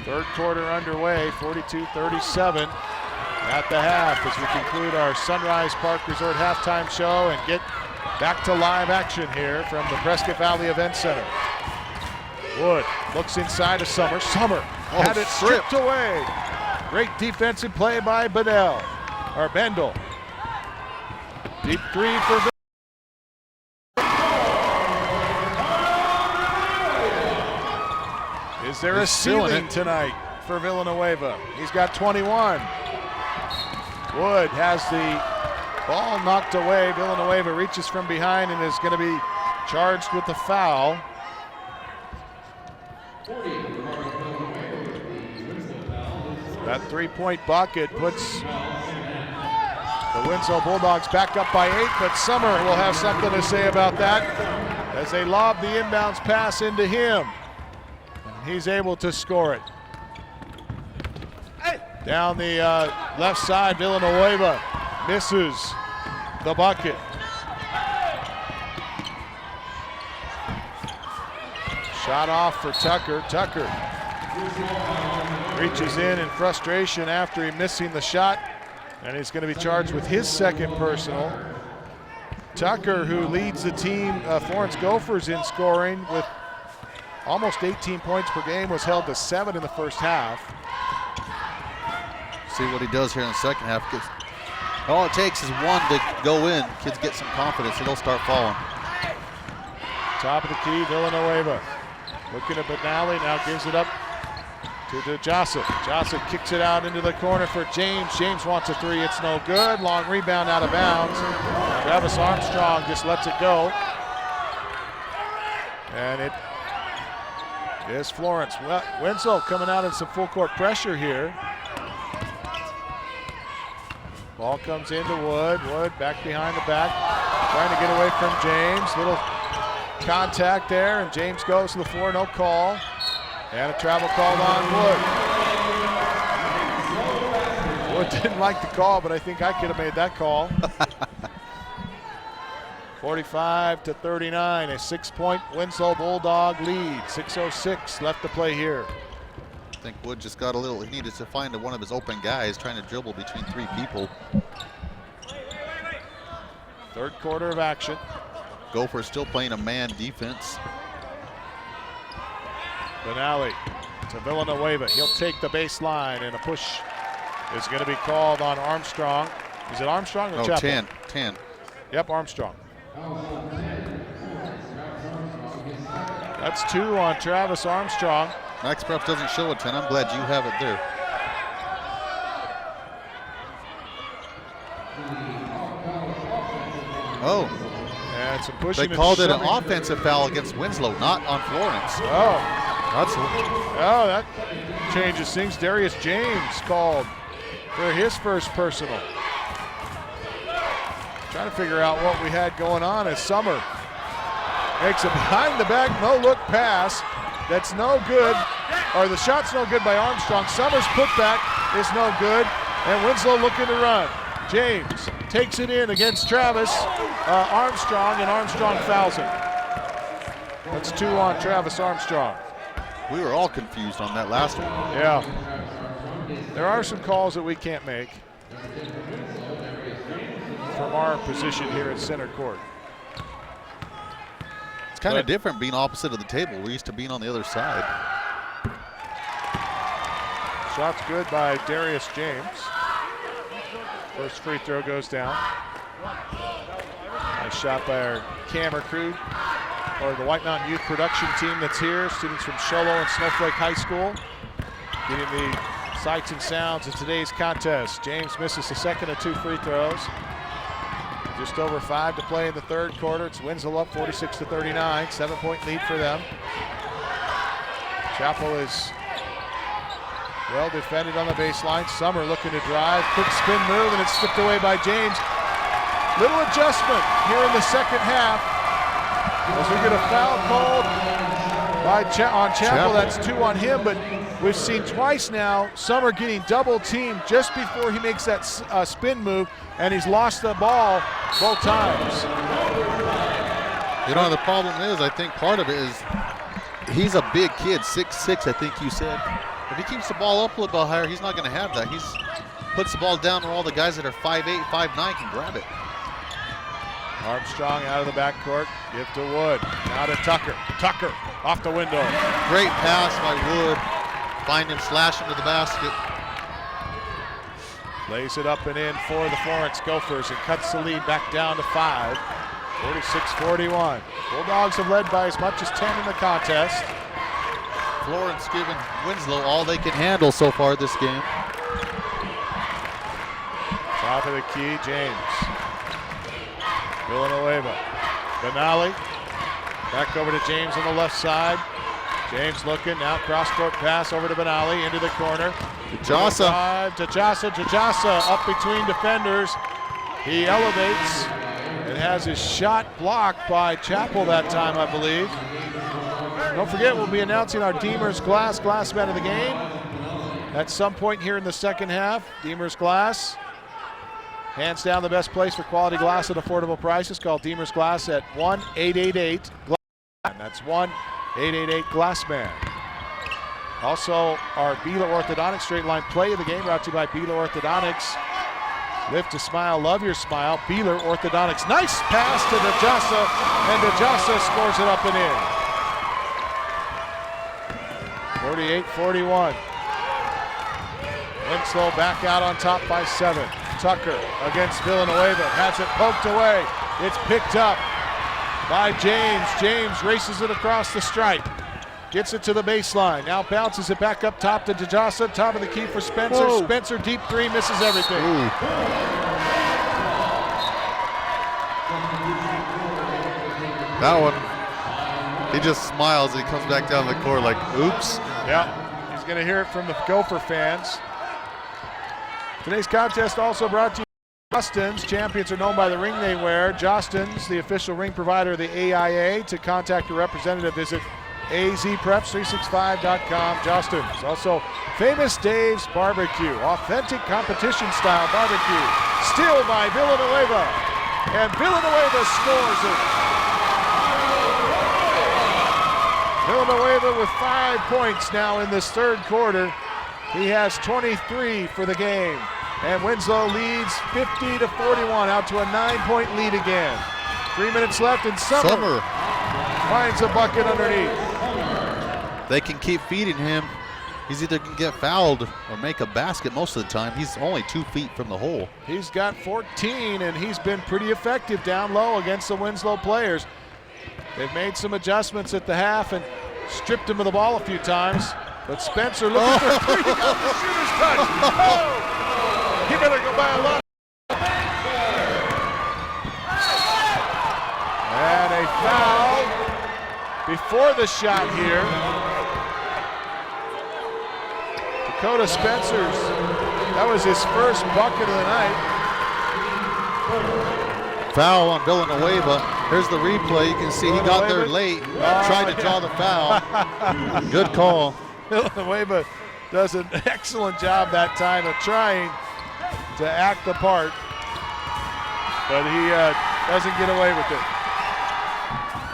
Third quarter underway, 42-37 at the half as we conclude our Sunrise Park Resort halftime show and get back to live action here from the Prescott Valley Event Center. Wood looks inside of Summer. Summer had it stripped away. Great defensive play by Bendel. Deep three for Bill. Is there a ceiling tonight for Villanueva? He's got 21. Wood has the ball knocked away. Villanueva reaches from behind and is going to be charged with the foul. That three-point bucket puts the Winslow Bulldogs back up by 8, but Summer will have something to say about that as they lob the inbounds pass into him. And he's able to score it. Down the left side, Villanueva misses the bucket. Shot off for Tucker. Tucker reaches in frustration after he missing the shot, and he's going to be charged with his second personal. Tucker, who leads the team, Florence Gophers, in scoring with almost 18 points per game, was held to 7 in the first half. See what he does here in the second half. All it takes is one to go in. Kids get some confidence and they'll start falling. Top of the key, Villanueva. Looking at Benally, now gives it up to DeJossa. DeJossa kicks it out into the corner for James. James wants a three, it's no good. Long rebound out of bounds. Travis Armstrong just lets it go. And it is Florence. Winslow coming out in some full court pressure here. Ball comes into Wood. Wood back behind the back, trying to get away from James. Little contact there, and James goes to the floor, no call. And a travel called on Wood. Wood didn't like the call, but I think I could have made that call. 45-39, a 6-point Winslow Bulldog lead. 6:06 left to play here. I think Wood just got a little, he needed to find one of his open guys trying to dribble between three people. Third quarter of action. Gophers still playing a man defense. Benally to Villanueva. He'll take the baseline, and a push is going to be called on Armstrong. Is it Armstrong or No, Chapel? 10. Yep, Armstrong. That's 2 on Travis Armstrong. Max Preps doesn't show a 10. I'm glad you have it there. Oh. And some pushing. They called it an offensive foul against Winslow, not on Florence. That changes things. Darius James called for his first personal. Trying to figure out what we had going on as Summer makes a behind the back no look pass. That's no good, or the shot's no good by Armstrong. Summers' putback is no good, and Winslow looking to run. James takes it in against Travis Armstrong, and Armstrong fouls him. That's 2 on Travis Armstrong. We were all confused on that last one. Yeah. There are some calls that we can't make from our position here at center court. It's kind of different being opposite of the table. We're used to being on the other side. Shot's good by Darius James. First free throw goes down. Nice shot by our camera crew, or the White Mountain Youth Production team that's here. Students from Show Low and Snowflake High School getting the sights and sounds of today's contest. James misses the second of 2 free throws. Just over 5 to play in the third quarter. It's Winslow up 46-39, 7-point lead for them. Chapel is well defended on the baseline. Summer looking to drive, quick spin move, and it's stripped away by James. Little adjustment here in the second half as we get a foul called by on Chapel. That's 2 on him, but we've seen twice now Summer getting double teamed just before he makes that spin move, and he's lost the ball both times. You know, the problem is, I think part of it is he's a big kid, 6'6", I think you said. If he keeps the ball up a little bit higher, he's not going to have that. He puts the ball down where all the guys that are 5'8", 5'9" can grab it. Armstrong out of the backcourt, give to Wood, now to Tucker. Tucker off the window. Great pass by Wood. Find him, slash him to the basket. Lays it up and in for the Florence Gophers and cuts the lead back down to 5. 46-41. Bulldogs have led by as much as 10 in the contest. Florence giving Winslow all they can handle so far this game. Top of the key, James. Villanueva. Benally. Back over to James on the left side. James looking, now cross-court pass over to Benally, into the corner. DeJossa. DeJossa up between defenders. He elevates and has his shot blocked by Chapel that time, I believe. Don't forget, we'll be announcing our Deemer's Glass Man of the game at some point here in the second half. Deemer's Glass, hands down the best place for quality glass at affordable prices. Call Deemer's Glass at 1-888-GLASSMAN. That's 1-888-GLASSMAN. Also, our Beeler Orthodontics straight line play of the game brought to you by Beeler Orthodontics. Live to smile, love your smile. Beeler Orthodontics. Nice pass to DeJossa, and DeJossa scores it up and in. 48-41. Winslow back out on top by 7. Tucker against Villanueva, has it poked away. It's picked up by James. James races it across the stripe. Gets it to the baseline. Now bounces it back up top to DeJossa. Top of the key for Spencer. Whoa. Spencer deep three, misses everything. Ooh. That one, he just smiles and he comes back down the court like, oops. Yeah, he's going to hear it from the Gopher fans. Today's contest also brought to you by Jostens. Champions are known by the ring they wear. Jostens, the official ring provider of the AIA. To contact a representative, visit azpreps365.com. Jostens. Also, Famous Dave's Barbecue. Authentic competition-style barbecue. Steal by Villanueva. And Villanueva scores it. Villanueva with 5 points now in this third quarter. He has 23 for the game. And Winslow leads 50-41, out to a 9-point lead again. 3 minutes left, and Summer finds a bucket underneath. They can keep feeding him. He's either going to get fouled or make a basket most of the time. He's only 2 feet from the hole. He's got 14, and he's been pretty effective down low against the Winslow players. They've made some adjustments at the half and stripped him of the ball a few times. But Spencer looking for three. He got the shooter's touch. Oh! He better go buy a lot. And a foul before the shot here. Dakota Spencer's. That was his first bucket of the night. Foul on Villanueva. Here's the replay. You can see he got there late, tried to draw the foul. Good call. Villanueva does an excellent job that time of trying to act the part, but he doesn't get away with it.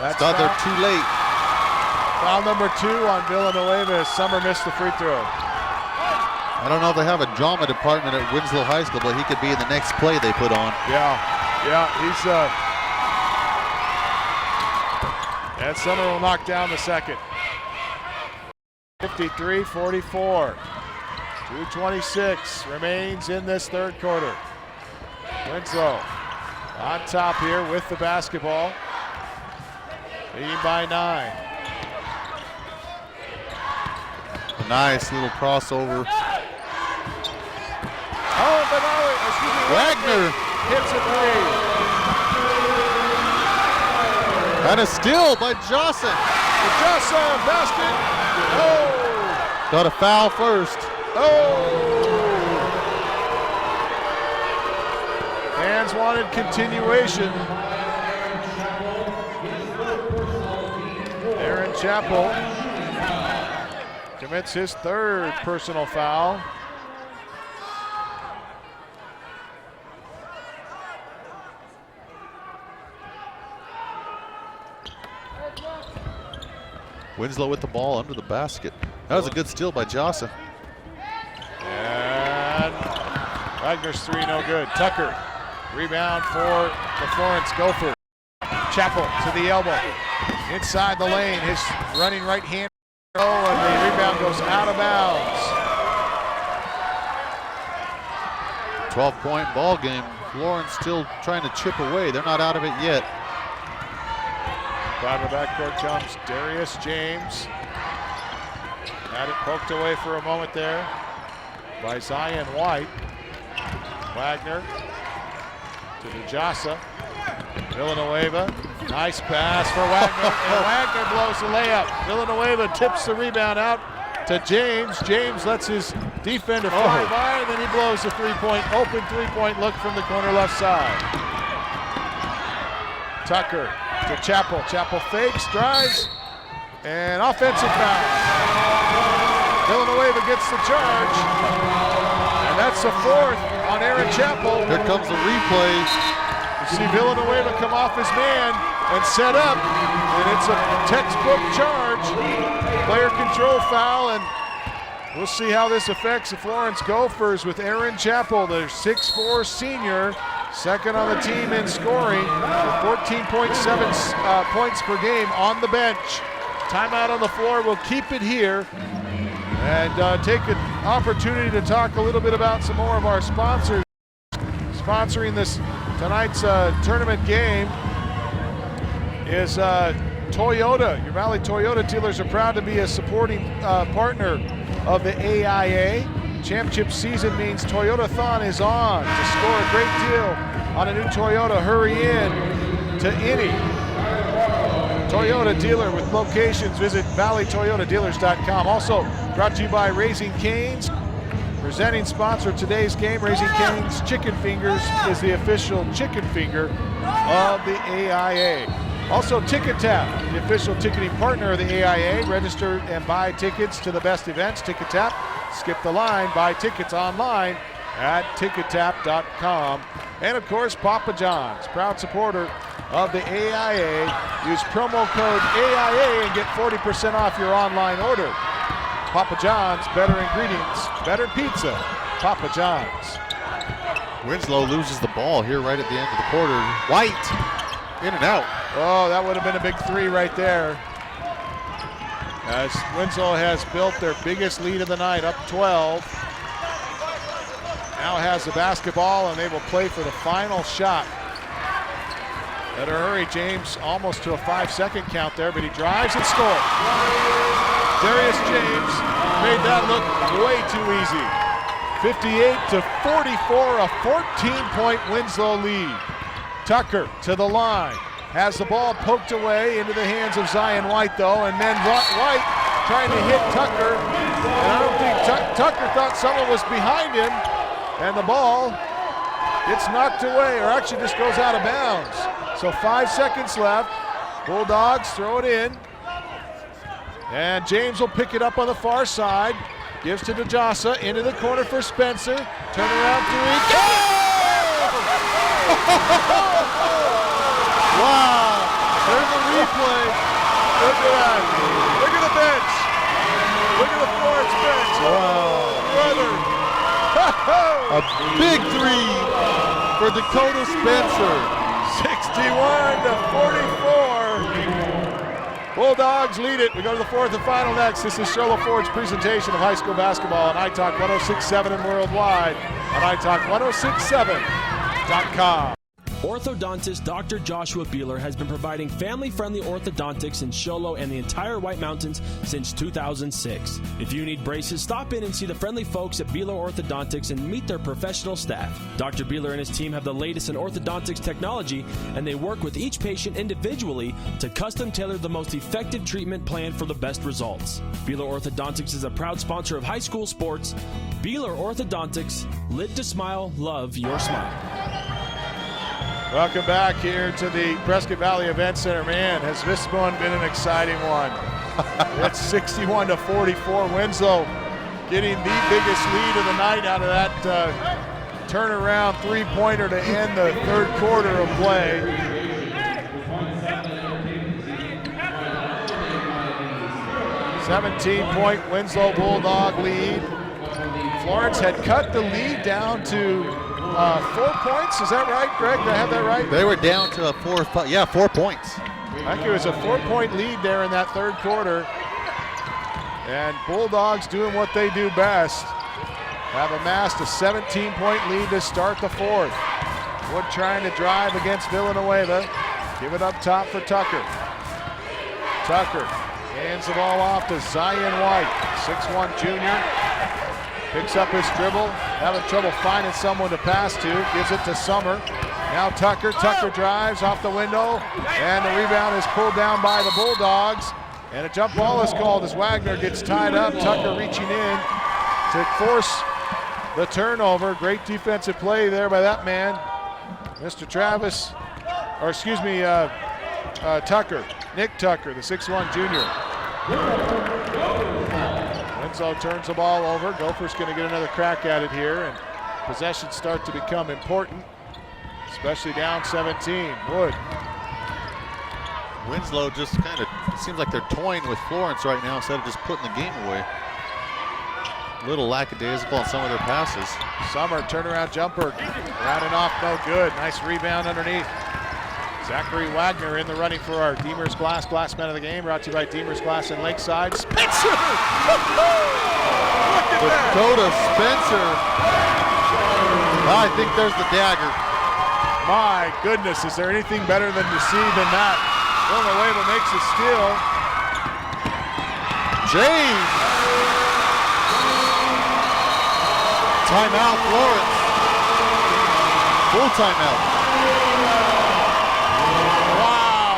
That's Thought they're too late. Foul number 2 on Villanueva as Summer missed the free throw. I don't know if they have a drama department at Winslow High School, but he could be in the next play they put on. Yeah, he's and Summer will knock down the second. 53-44. 2:26 remains in this third quarter. Winslow on top here with the basketball. Leading by 9. A nice little crossover. Oh, Benali, Wagner hits a 3. and a steal by Johnson. DeJossa, basket. Oh! Got a foul first. Oh! Fans wanted continuation. Aaron Chappell commits his 3rd personal foul. Winslow with the ball under the basket. That was a good steal by Jossa. And Wagner's 3 no good. Tucker, rebound for the Florence Gophers. Chappell to the elbow. Inside the lane, his running right hand. Oh, and the rebound goes out of bounds. 12-point ball game. Florence still trying to chip away. They're not out of it yet. Out of the backcourt comes Darius James. Had it poked away for a moment there by Zion White. Wagner to DeJossa. Villanueva. Nice pass for Wagner. And Wagner blows the layup. Villanueva tips the rebound out to James. James lets his defender fly by, and then he blows the open three-point look from the corner left side. Tucker to Chappell. Chappell fakes, drives, and offensive foul. Villanueva gets the charge, and that's the 4th on Aaron Chappell. Here comes the replay. You see Villanueva come off his man and set up, and it's a textbook charge. Player control foul, and we'll see how this affects the Florence Gophers with Aaron Chappell, their 6'4" senior, second on the team in scoring, with 14.7 points per game on the bench. Timeout on the floor. We'll keep it here and take an opportunity to talk a little bit about some more of our sponsors sponsoring tonight's tournament game. is Toyota. Your Valley Toyota dealers are proud to be a supporting partner of the AIA. Championship season means Toyota-thon is on. To score a great deal on a new Toyota, hurry in to any Toyota dealer with locations. Visit valleytoyotadealers.com. Also brought to you by Raising Cane's. Presenting sponsor of today's game, Raising Cane's Chicken Fingers is the official chicken finger of the AIA. Also, Ticket Tap, the official ticketing partner of the AIA. Register and buy tickets to the best events. Ticket Tap, skip the line, buy tickets online at tickettap.com. And of course, Papa John's, proud supporter of the AIA. Use promo code AIA and get 40% off your online order. Papa John's, better ingredients, better pizza. Papa John's. Winslow loses the ball here right at the end of the quarter. White, in and out. Oh, that would have been a big three right there. As Winslow has built their biggest lead of the night, up 12. Now has the basketball, and they will play for the final shot. Better hurry, James, almost to a 5-second count there, but he drives and scores. Darius James made that look way too easy. 58-44, a 14-point Winslow lead. Tucker to the line, has the ball poked away into the hands of Zion White though, and then White trying to hit Tucker, and I don't think Tucker thought someone was behind him, and the ball gets knocked away, or actually just goes out of bounds. So 5 seconds left. Bulldogs throw it in. And James will pick it up on the far side. Gives to DeJossa, into the corner for Spencer. Turn around three. Wow, there's a replay. Look at that. Look at the bench. Look at the Florence bench. Wow. Brother. A big three for Dakota Spencer. 61-44. Bulldogs lead it. We go to the fourth and final next. This is Shola Ford's presentation of high school basketball on iTalk 106.7 and worldwide on iTalk1067.com. Orthodontist Dr. Joshua Beeler has been providing family-friendly orthodontics in Show Low and the entire White Mountains since 2006. If you need braces, stop in and see the friendly folks at Beeler Orthodontics and meet their professional staff. Dr. Beeler and his team have the latest in orthodontics technology, and they work with each patient individually to custom tailor the most effective treatment plan for the best results. Beeler Orthodontics is a proud sponsor of high school sports. Beeler Orthodontics, live to smile, love your smile. Welcome back here to the Prescott Valley Event Center. Man, has this one been an exciting one. It's 61-44. Winslow getting the biggest lead of the night out of that turnaround three-pointer to end the third quarter of play. "17-point Winslow Bulldog lead." Florence had cut the lead down to 4 points. Is that right, Greg? Did I have that right? They were down to 4 points. I think it was a 4-point lead there in that third quarter. And Bulldogs doing what they do best. Have amassed a 17-point lead to start the fourth. Wood trying to drive against Villanueva. Give it up top for Tucker. Tucker hands the ball off to Zion White, 6'1" junior. Picks up his dribble, having trouble finding someone to pass to, gives it to Summer. Now Tucker drives off the window, and the rebound is pulled down by the Bulldogs. And a jump ball is called as Wagner gets tied up. Tucker reaching in to force the turnover. Great defensive play there by that man, Mr. Tucker, Nick Tucker, the 6'1" junior. Winslow turns the ball over. Gophers going to get another crack at it here, and possessions start to become important, especially down 17. Wood. Winslow just kind of seems like they're toying with Florence right now instead of just putting the game away. A little lackadaisical on some of their passes. Summer turnaround jumper, rounding off, no good. Nice rebound underneath. Zachary Wagner in the running for our Deemer's Glass Man of the Game, brought to you by Deemer's Glass in Lakeside. Spencer! Dakota Spencer. I think there's the dagger. My goodness, is there anything better than to see than that? Villanueva makes a steal. James. Timeout, Florence. Full timeout. Wow.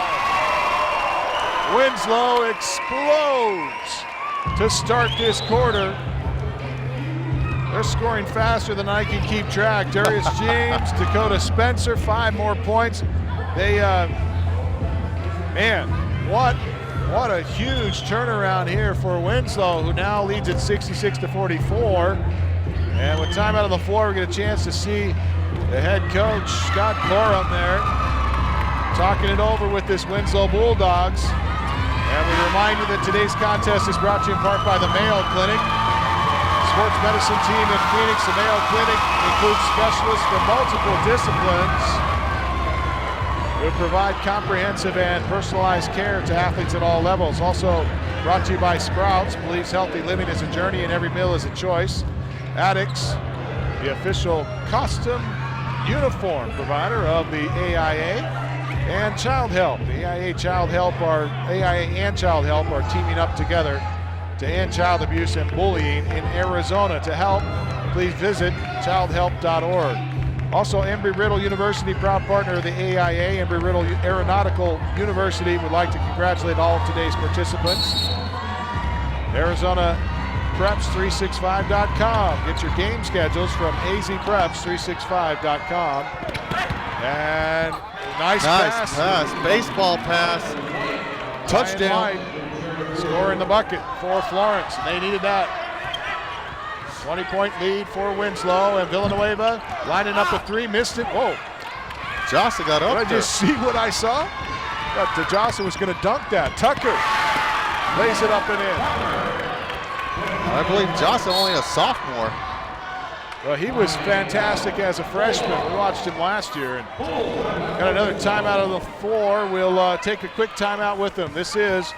Winslow explodes to start this quarter. They're scoring faster than I can keep track. Darius James, Dakota Spencer, 5 more points. They, man, what a huge turnaround here for Winslow, who now leads at 66-44. And with time out on the floor, we get a chance to see the head coach, Scott Corum, there, talking it over with this Winslow Bulldogs. And we remind you that today's contest is brought to you in part by the Mayo Clinic. Sports medicine team in Phoenix. The Mayo Clinic includes specialists for multiple disciplines who provide comprehensive and personalized care to athletes at all levels. Also brought to you by Sprouts, believes healthy living is a journey and every meal is a choice. Addicts, the official costume uniform provider of the AIA. And Child Help. The AIA and Child Help are teaming up together to end child abuse and bullying in Arizona. To help, please visit childhelp.org. Also, Embry-Riddle University, proud partner of the AIA. Embry-Riddle Aeronautical University would like to congratulate all of today's participants. Arizona Preps365.com. Get your game schedules from azpreps365.com. And nice pass. Baseball pass. Touchdown. Score in the bucket for Florence. They needed that. 20-point lead for Winslow, and Villanueva lining up a 3, missed it. Whoa. Jossa got up there. Did I just see what I saw? But Jossa was going to dunk that. Tucker lays it up and in. I believe Jossa only a sophomore. Well, he was fantastic as a freshman. We watched him last year. And got another timeout on the floor. We'll take a quick timeout with them. This is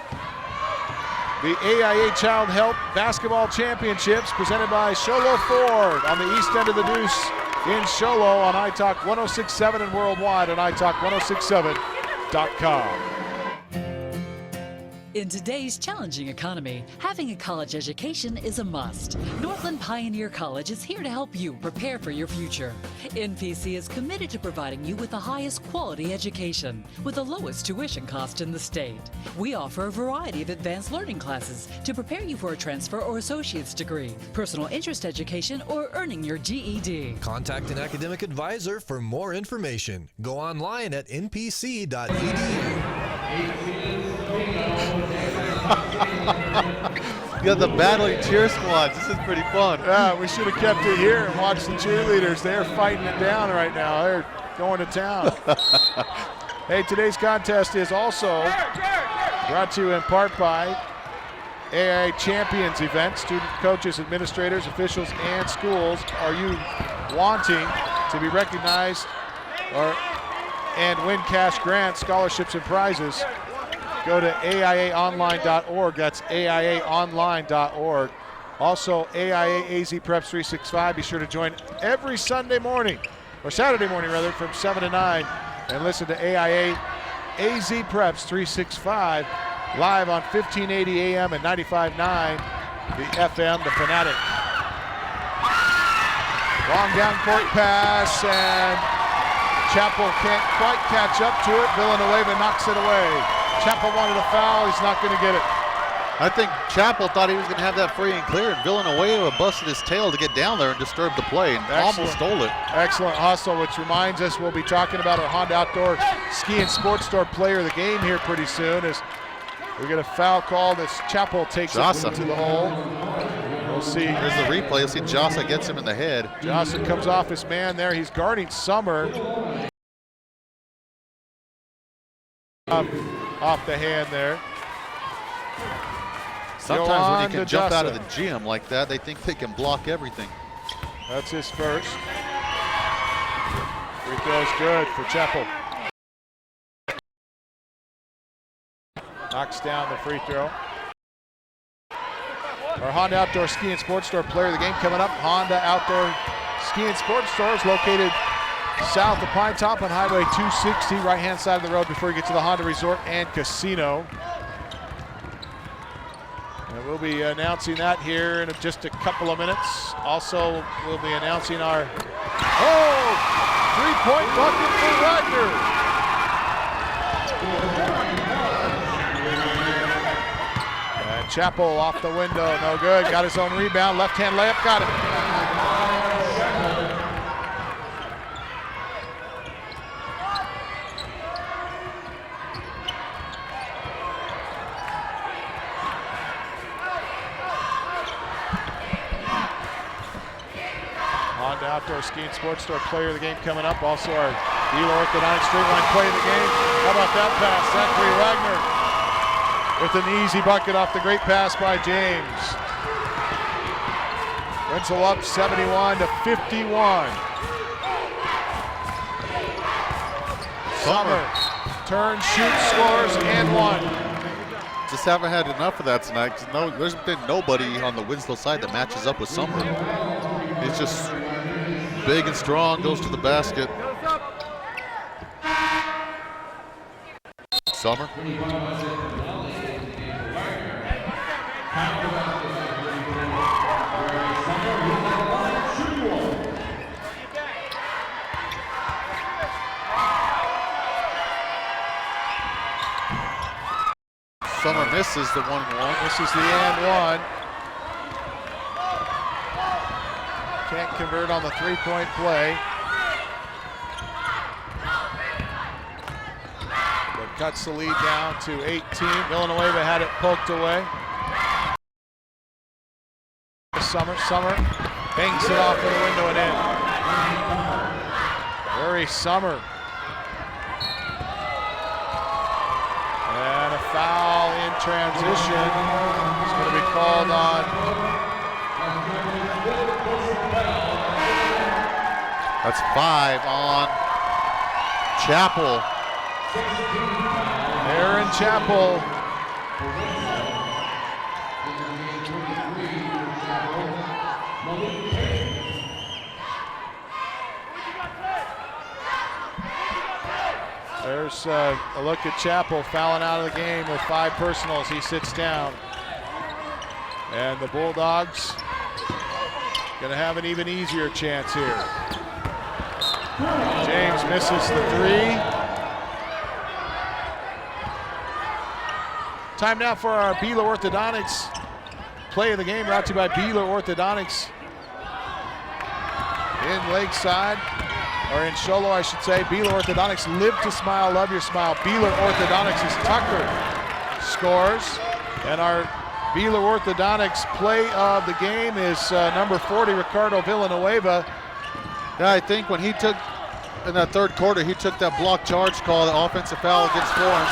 the AIA Child Help Basketball Championships presented by Show Low Ford on the east end of the Deuce in Show Low on iTalk 106.7 and worldwide on iTalk1067.com. In today's challenging economy, having a college education is a must. Northland Pioneer College is here to help you prepare for your future. NPC is committed to providing you with the highest quality education with the lowest tuition cost in the state. We offer a variety of advanced learning classes to prepare you for a transfer or associate's degree, personal interest education, or earning your GED. Contact an academic advisor for more information. Go online at npc.edu. You got the battling cheer squads. This is pretty fun. Yeah, we should have kept it here and watched the cheerleaders. They're fighting it down right now. They're going to town. Hey, today's contest is also brought to you in part by AIA Champions Event. Student coaches, administrators, officials, and schools. Are you wanting to be recognized and win cash grants, scholarships, and prizes? Go to AIAonline.org. That's AIAonline.org. Also, AIA AZ Preps 365. Be sure to join every Sunday morning, or Saturday morning rather, from 7 to 9, and listen to AIA AZ Preps 365 live on 1580 AM and 95.9 the FM, the Fanatic. Long down court pass, and Chappell can't quite catch up to it. Villanueva knocks it away. Chappell wanted a foul. He's not going to get it. I think Chappell thought he was going to have that free and clear, and Villanueva busted his tail to get down there and disturb the play and almost stole it. Excellent hustle, which reminds us we'll be talking about our Honda Outdoor Ski and Sports Store player of the game here pretty soon as we get a foul call as Chappell takes it into the hole. We'll see. Here's the replay. You'll see Jossa gets him in the head. Jossa comes off his man there. He's guarding Summer. Off the hand there. Sometimes when you can jump out of the gym like that, they think they can block everything. That's his first. Free throw's good for Chappell. Knocks down the free throw. Our Honda Outdoor Ski and Sports Store player of the game coming up. Honda Outdoor Ski and Sports Store is located south of Pine Top on Highway 260, right-hand side of the road before you get to the Honda Resort and Casino. And we'll be announcing that here in just a couple of minutes. Also, we'll be announcing our three-point bucket for Wagner. And Chappell off the window, no good. Got his own rebound, left-hand layup, got it. Outdoor Ski and Sports Store player of the game coming up. Also our Beeler Orthodontic straight line play of the game. How about that pass? Zachary Wagner with an easy bucket off the great pass by James. Winslow up 71-51. Summer turns, shoots, scores, and one. Just haven't had enough of that tonight. There's been nobody on the Winslow side that matches up with Summer. He's just big and strong, goes to the basket. Summer. Summer misses the 1-1. Misses the and one. Can't convert on the three-point play. But cuts the lead down to 18. Villanueva had it poked away. Summer bangs it off of the window and in. Very Summer. And a foul in transition. It's going to be called on. That's 5 on Chappell. Aaron Chappell. There's a look at Chappell fouling out of the game with 5 personals. He sits down. And the Bulldogs going to have an even easier chance here. James misses the 3. Time now for our Beeler Orthodontics play of the game, brought to you by Beeler Orthodontics in Lakeside, or in Show Low, I should say. Beeler Orthodontics, live to smile, love your smile. Beeler Orthodontics is Tucker scores, and our Beeler Orthodontics play of the game is number 40, Ricardo Villanueva. Yeah, I think when he took, in that third quarter, he took that block charge call, the offensive foul against Florence.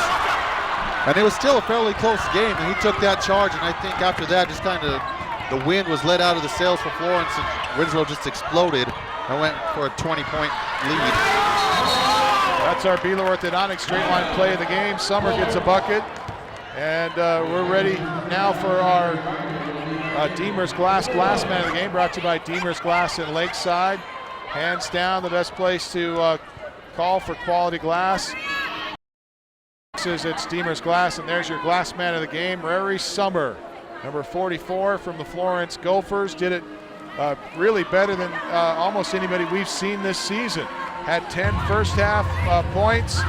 And it was still a fairly close game, and he took that charge, and I think after that, just kind of the wind was let out of the sails for Florence, and Winslow just exploded and went for a 20-point lead. That's our Beeler Orthodontics straight line play of the game. Summer gets a bucket, and we're ready now for our Deemer's Glass man of the game, brought to you by Deemer's Glass in Lakeside. Hands down, the best place to call for quality glass. It's Deemer's Glass, and there's your glass man of the game, Rary Summer, number 44 from the Florence Gophers. Did it really better than almost anybody we've seen this season. Had 10 first half points,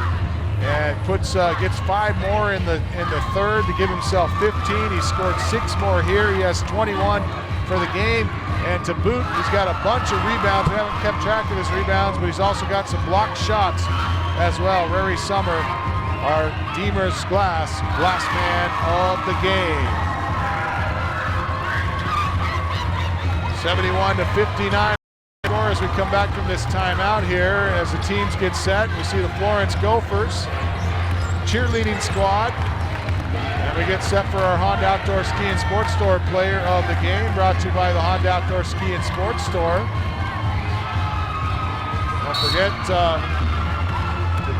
and gets 5 more in the third to give himself 15. He scored 6 more here. He has 21 for the game, and to boot, he's got a bunch of rebounds. We haven't kept track of his rebounds, but he's also got some blocked shots as well. Rary Summer, our Deemer's Glass man of the game. 71-59 as we come back from this timeout here as the teams get set. We see the Florence Gophers cheerleading squad. And we get set for our Honda Outdoor Ski and Sports Store player of the game, brought to you by the Honda Outdoor Ski and Sports Store. Don't forget to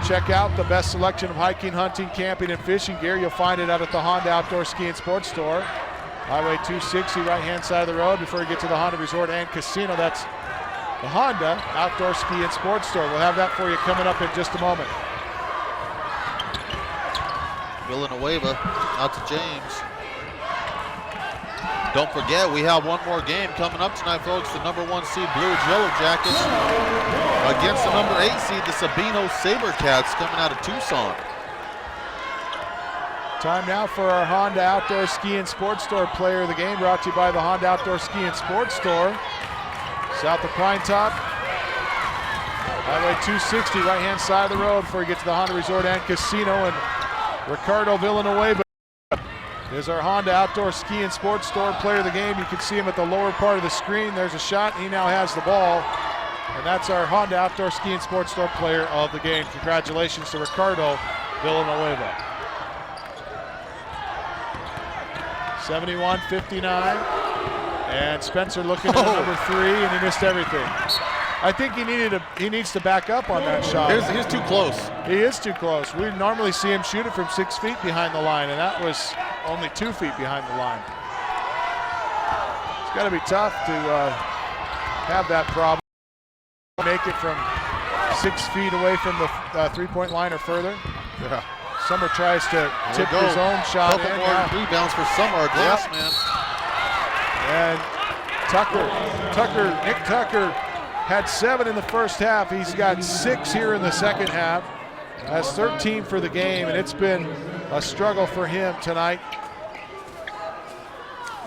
check out the best selection of hiking, hunting, camping, and fishing gear. You'll find it out at the Honda Outdoor Ski and Sports Store. Highway 260, right-hand side of the road before you get to the Honda Resort and Casino. That's the Honda Outdoor Ski and Sports Store. We'll have that for you coming up in just a moment. Villanueva out to James. Don't forget, we have one more game coming up tonight, folks. The number 1 seed Blue Yellow Jackets against the number 8 seed, the Sabino Sabercats, coming out of Tucson. Time now for our Honda Outdoor Ski and Sports Store player of the game, brought to you by the Honda Outdoor Ski and Sports Store. South of Pine Top, Highway 260, right-hand side of the road before you get to the Honda Resort and Casino. And Ricardo Villanueva is our Honda Outdoor Ski and Sports Store player of the game. You can see him at the lower part of the screen. There's a shot. He now has the ball. And that's our Honda Outdoor Ski and Sports Store player of the game. Congratulations to Ricardo Villanueva. 71-59. And Spencer looking at number 3, and he missed everything. I think he needs to back up on that shot. He's too close. He is too close. We normally see him shoot it from 6 feet behind the line, and that was only 2 feet behind the line. It's got to be tough to have that problem. Make it from 6 feet away from the three-point line or further. Yeah. Summer tries to tip his own shot. Couple more rebounds for Summer, glass man. And Nick Tucker had 7 in the first half. He's got 6 here in the second half. Has 13 for the game, and it's been a struggle for him tonight.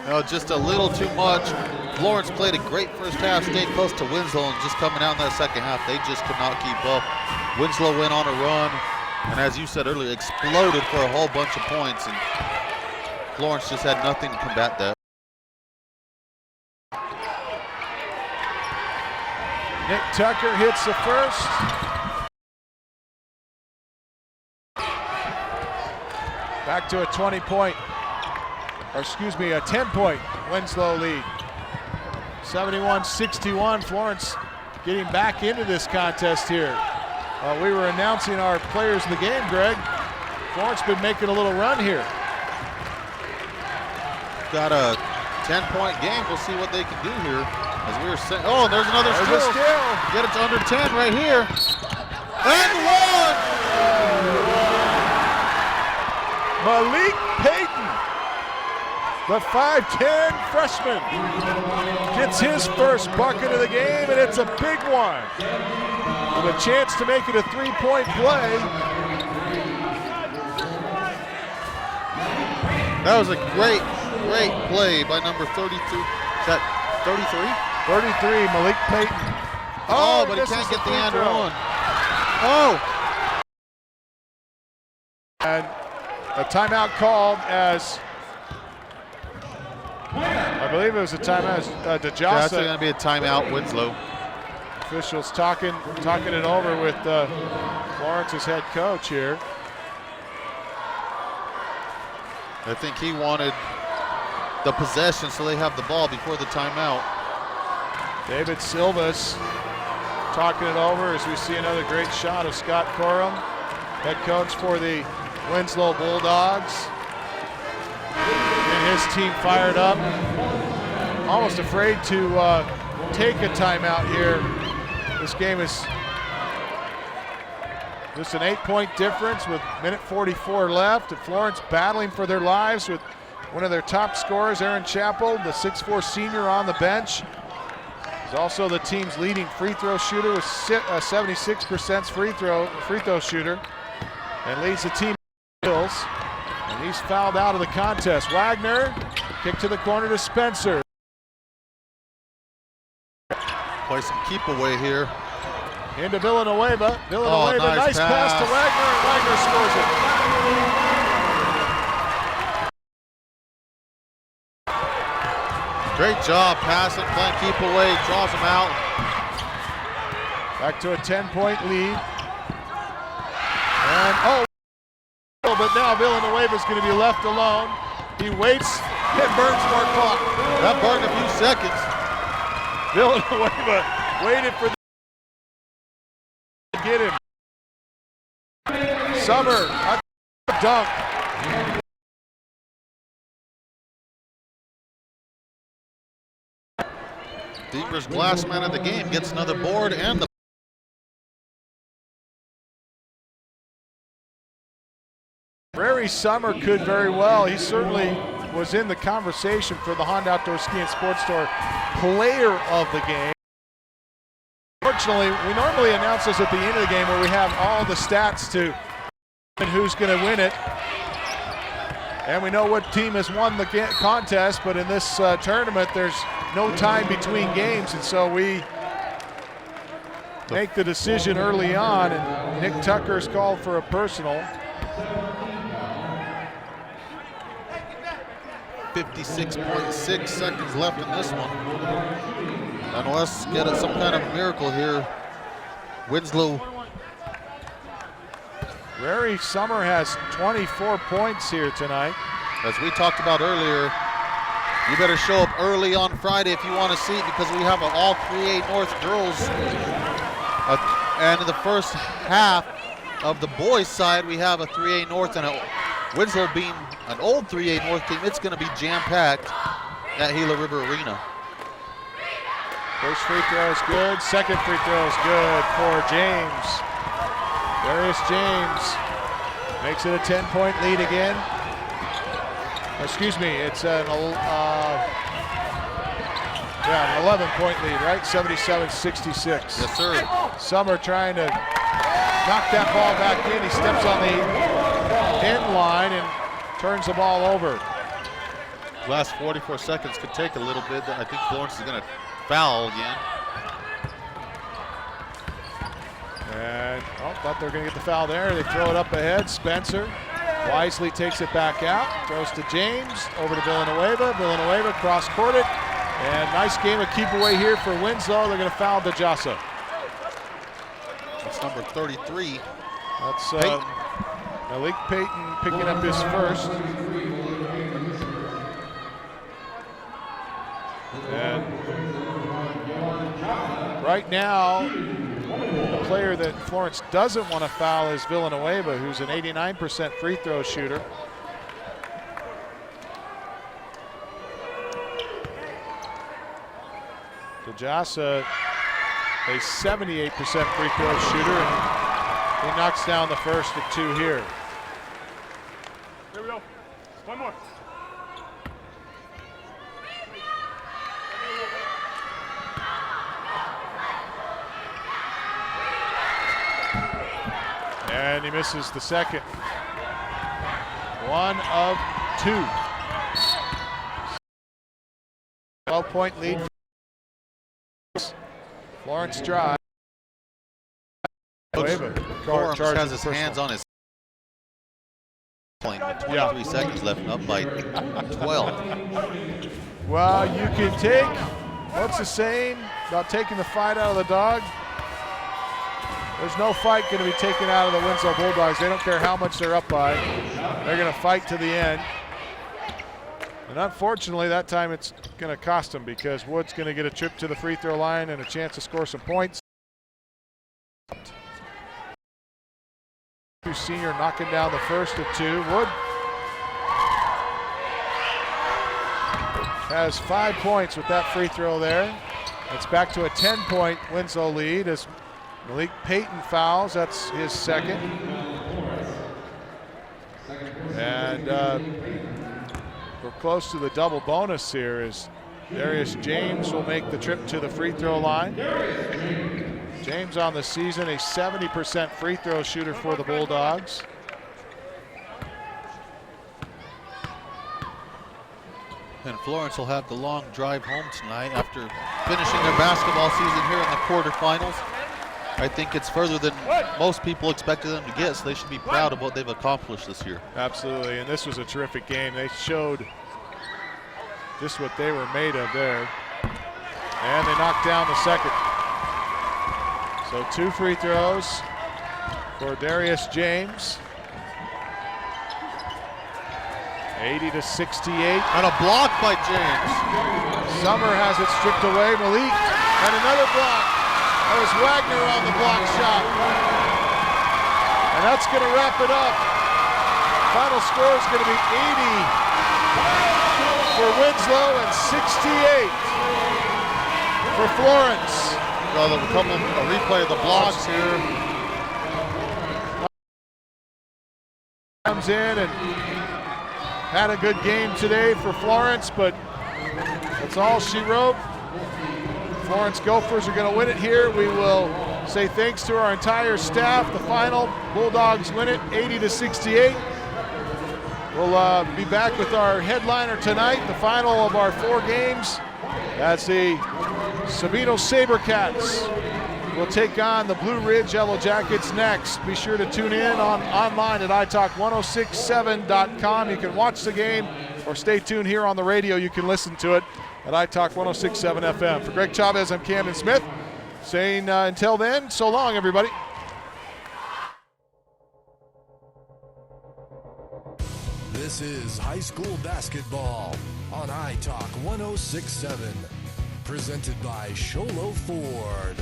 You know, just a little too much. Florence played a great first half, stayed close to Winslow, and just coming out in that second half, they just could not keep up. Winslow went on a run, and as you said earlier, exploded for a whole bunch of points, and Florence just had nothing to combat that. Nick Tucker hits the first. Back to a 10-point Winslow lead. 71-61, Florence getting back into this contest here. We were announcing our players of the game, Greg. Florence been making a little run here. Got a 10-point game. We'll see what they can do here. As we were saying, oh, there's another steal. Get it to under 10 right here. And one! Malik Payton, the 5'10" freshman, gets his first bucket of the game, and it's a big one. With a chance to make it a 3-point play. That was a great play by number 32. Is that 33? 33, Malik Payton. Oh, but he can't get the and one. Oh! And a timeout called as, I believe it was a timeout, DeJossa. That's going to be a timeout, Winslow. Officials talking it over with Florence's head coach here. I think he wanted the possession so they have the ball before the timeout. David Silvas talking it over as we see another great shot of Scott Corum, head coach for the Winslow Bulldogs. And his team fired up. Almost afraid to take a timeout here. This game is just an 8-point difference with minute 44 left. And Florence battling for their lives with one of their top scorers, Aaron Chappell, the 6'4" senior on the bench. He's also the team's leading free throw shooter with 76% free throw shooter, and leads the team in kills. And he's fouled out of the contest. Wagner, kick to the corner to Spencer. Play some keep away here. Into Villanueva. Nice pass to Wagner, and Wagner scores it. Great job passing, playing keep away, draws him out. Back to a 10-point lead. And but now Villanueva's going to be left alone. He waits and burns more clock. That burned a few seconds. Villanueva waited for to get him. Summer, a dunk. Deaver's glass man of the game gets another board, and the Prairie Summer could very well. He certainly was in the conversation for the Honda Outdoor Ski and Sports Store player of the game. Unfortunately, we normally announce this at the end of the game where we have all the stats to who's going to win it. And we know what team has won the contest, but in this tournament, there's no time between games, and so we make the decision early on, and Nick Tucker's called for a personal. 56.6 seconds left in this one. Unless get some kind of miracle here. Winslow. Prairie Summer has 24 points here tonight. As we talked about earlier, you better show up early on Friday if you want to see it, because we have an all 3A North girls. And in the first half of the boys' side, we have a 3A North and a Winslow being an old 3A North team. It's going to be jam-packed at Gila River Arena. First free throw is good. Second free throw is good for James. Darius James makes it a 10-point lead again. Excuse me, it's an 11-point lead, right? 77-66. Yes, sir. Summer trying to knock that ball back in. He steps on the end line and turns the ball over. Last 44 seconds could take a little bit. I think Florence is going to foul again. And thought they were going to get the foul there. They throw it up ahead. Spencer wisely takes it back out. Throws to James. Over to Villanueva. Villanueva cross-courted. And nice game of keep away here for Winslow. They're going to foul DeJossa. That's number 33. That's Malik Payton picking up his first. And right now, the player that Florence doesn't want to foul is Villanueva, who's an 89% free throw shooter. DeJossa, a 78% free throw shooter, and he knocks down the first of two here. Here we go. One more. And he misses the second. One of two. 12-point lead. Florence drive. Florence has his hands on his playing with 23 seconds left, up by 12. Well, you can take, what's the saying about taking the fight out of the dog? There's no fight going to be taken out of the Winslow Bulldogs. They don't care how much they're up by. They're going to fight to the end. And unfortunately, that time it's going to cost them, because Wood's going to get a trip to the free throw line and a chance to score some points. Senior knocking down the first of two. Wood has 5 points with that free throw there. It's back to a 10-point Winslow lead as Malik Payton fouls. That's his second. And we're close to the double bonus here as Darius James will make the trip to the free throw line. James on the season, a 70% free throw shooter for the Bulldogs. And Florence will have the long drive home tonight after finishing their basketball season here in the quarterfinals. I think it's further than most people expected them to get, so they should be proud of what they've accomplished this year. Absolutely, and this was a terrific game. They showed just what they were made of there. And they knocked down the second. So 2 free throws for Darius James. 80-68. And a block by James. Summer has it stripped away. Malik, and another block. That was Wagner on the block shot. And that's going to wrap it up. Final score is going to be 80 for Winslow and 68 for Florence. So a replay of the blocks here. Comes in and had a good game today for Florence, but that's all she wrote. Florence Gophers are going to win it here. We will say thanks to our entire staff. The final, Bulldogs win it 80-68. We'll be back with our headliner tonight, the final of our 4 games. That's the Sabino Sabercats. We'll take on the Blue Ridge Yellow Jackets next. Be sure to tune in online at italk1067.com. You can watch the game or stay tuned here on the radio. You can listen to it at iTalk 1067 FM. For Greg Chavez, I'm Camden Smith, saying until then, so long, everybody. This is high school basketball on iTalk 1067. Presented by Sholo Ford.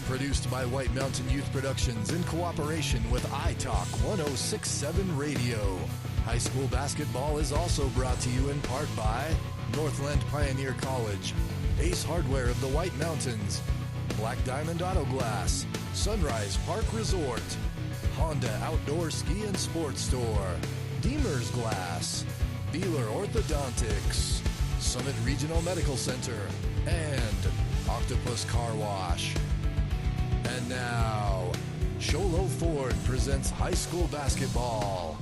Produced by White Mountain Youth Productions in cooperation with iTalk 1067 Radio. High school basketball is also brought to you in part by Northland Pioneer College, Ace Hardware of the White Mountains, Black Diamond Auto Glass, Sunrise Park Resort, Honda Outdoor Ski and Sports Store, Deemer's Glass, Beeler Orthodontics, Summit Regional Medical Center, and Octopus Car Wash. And now, Sholo Ford presents high school basketball.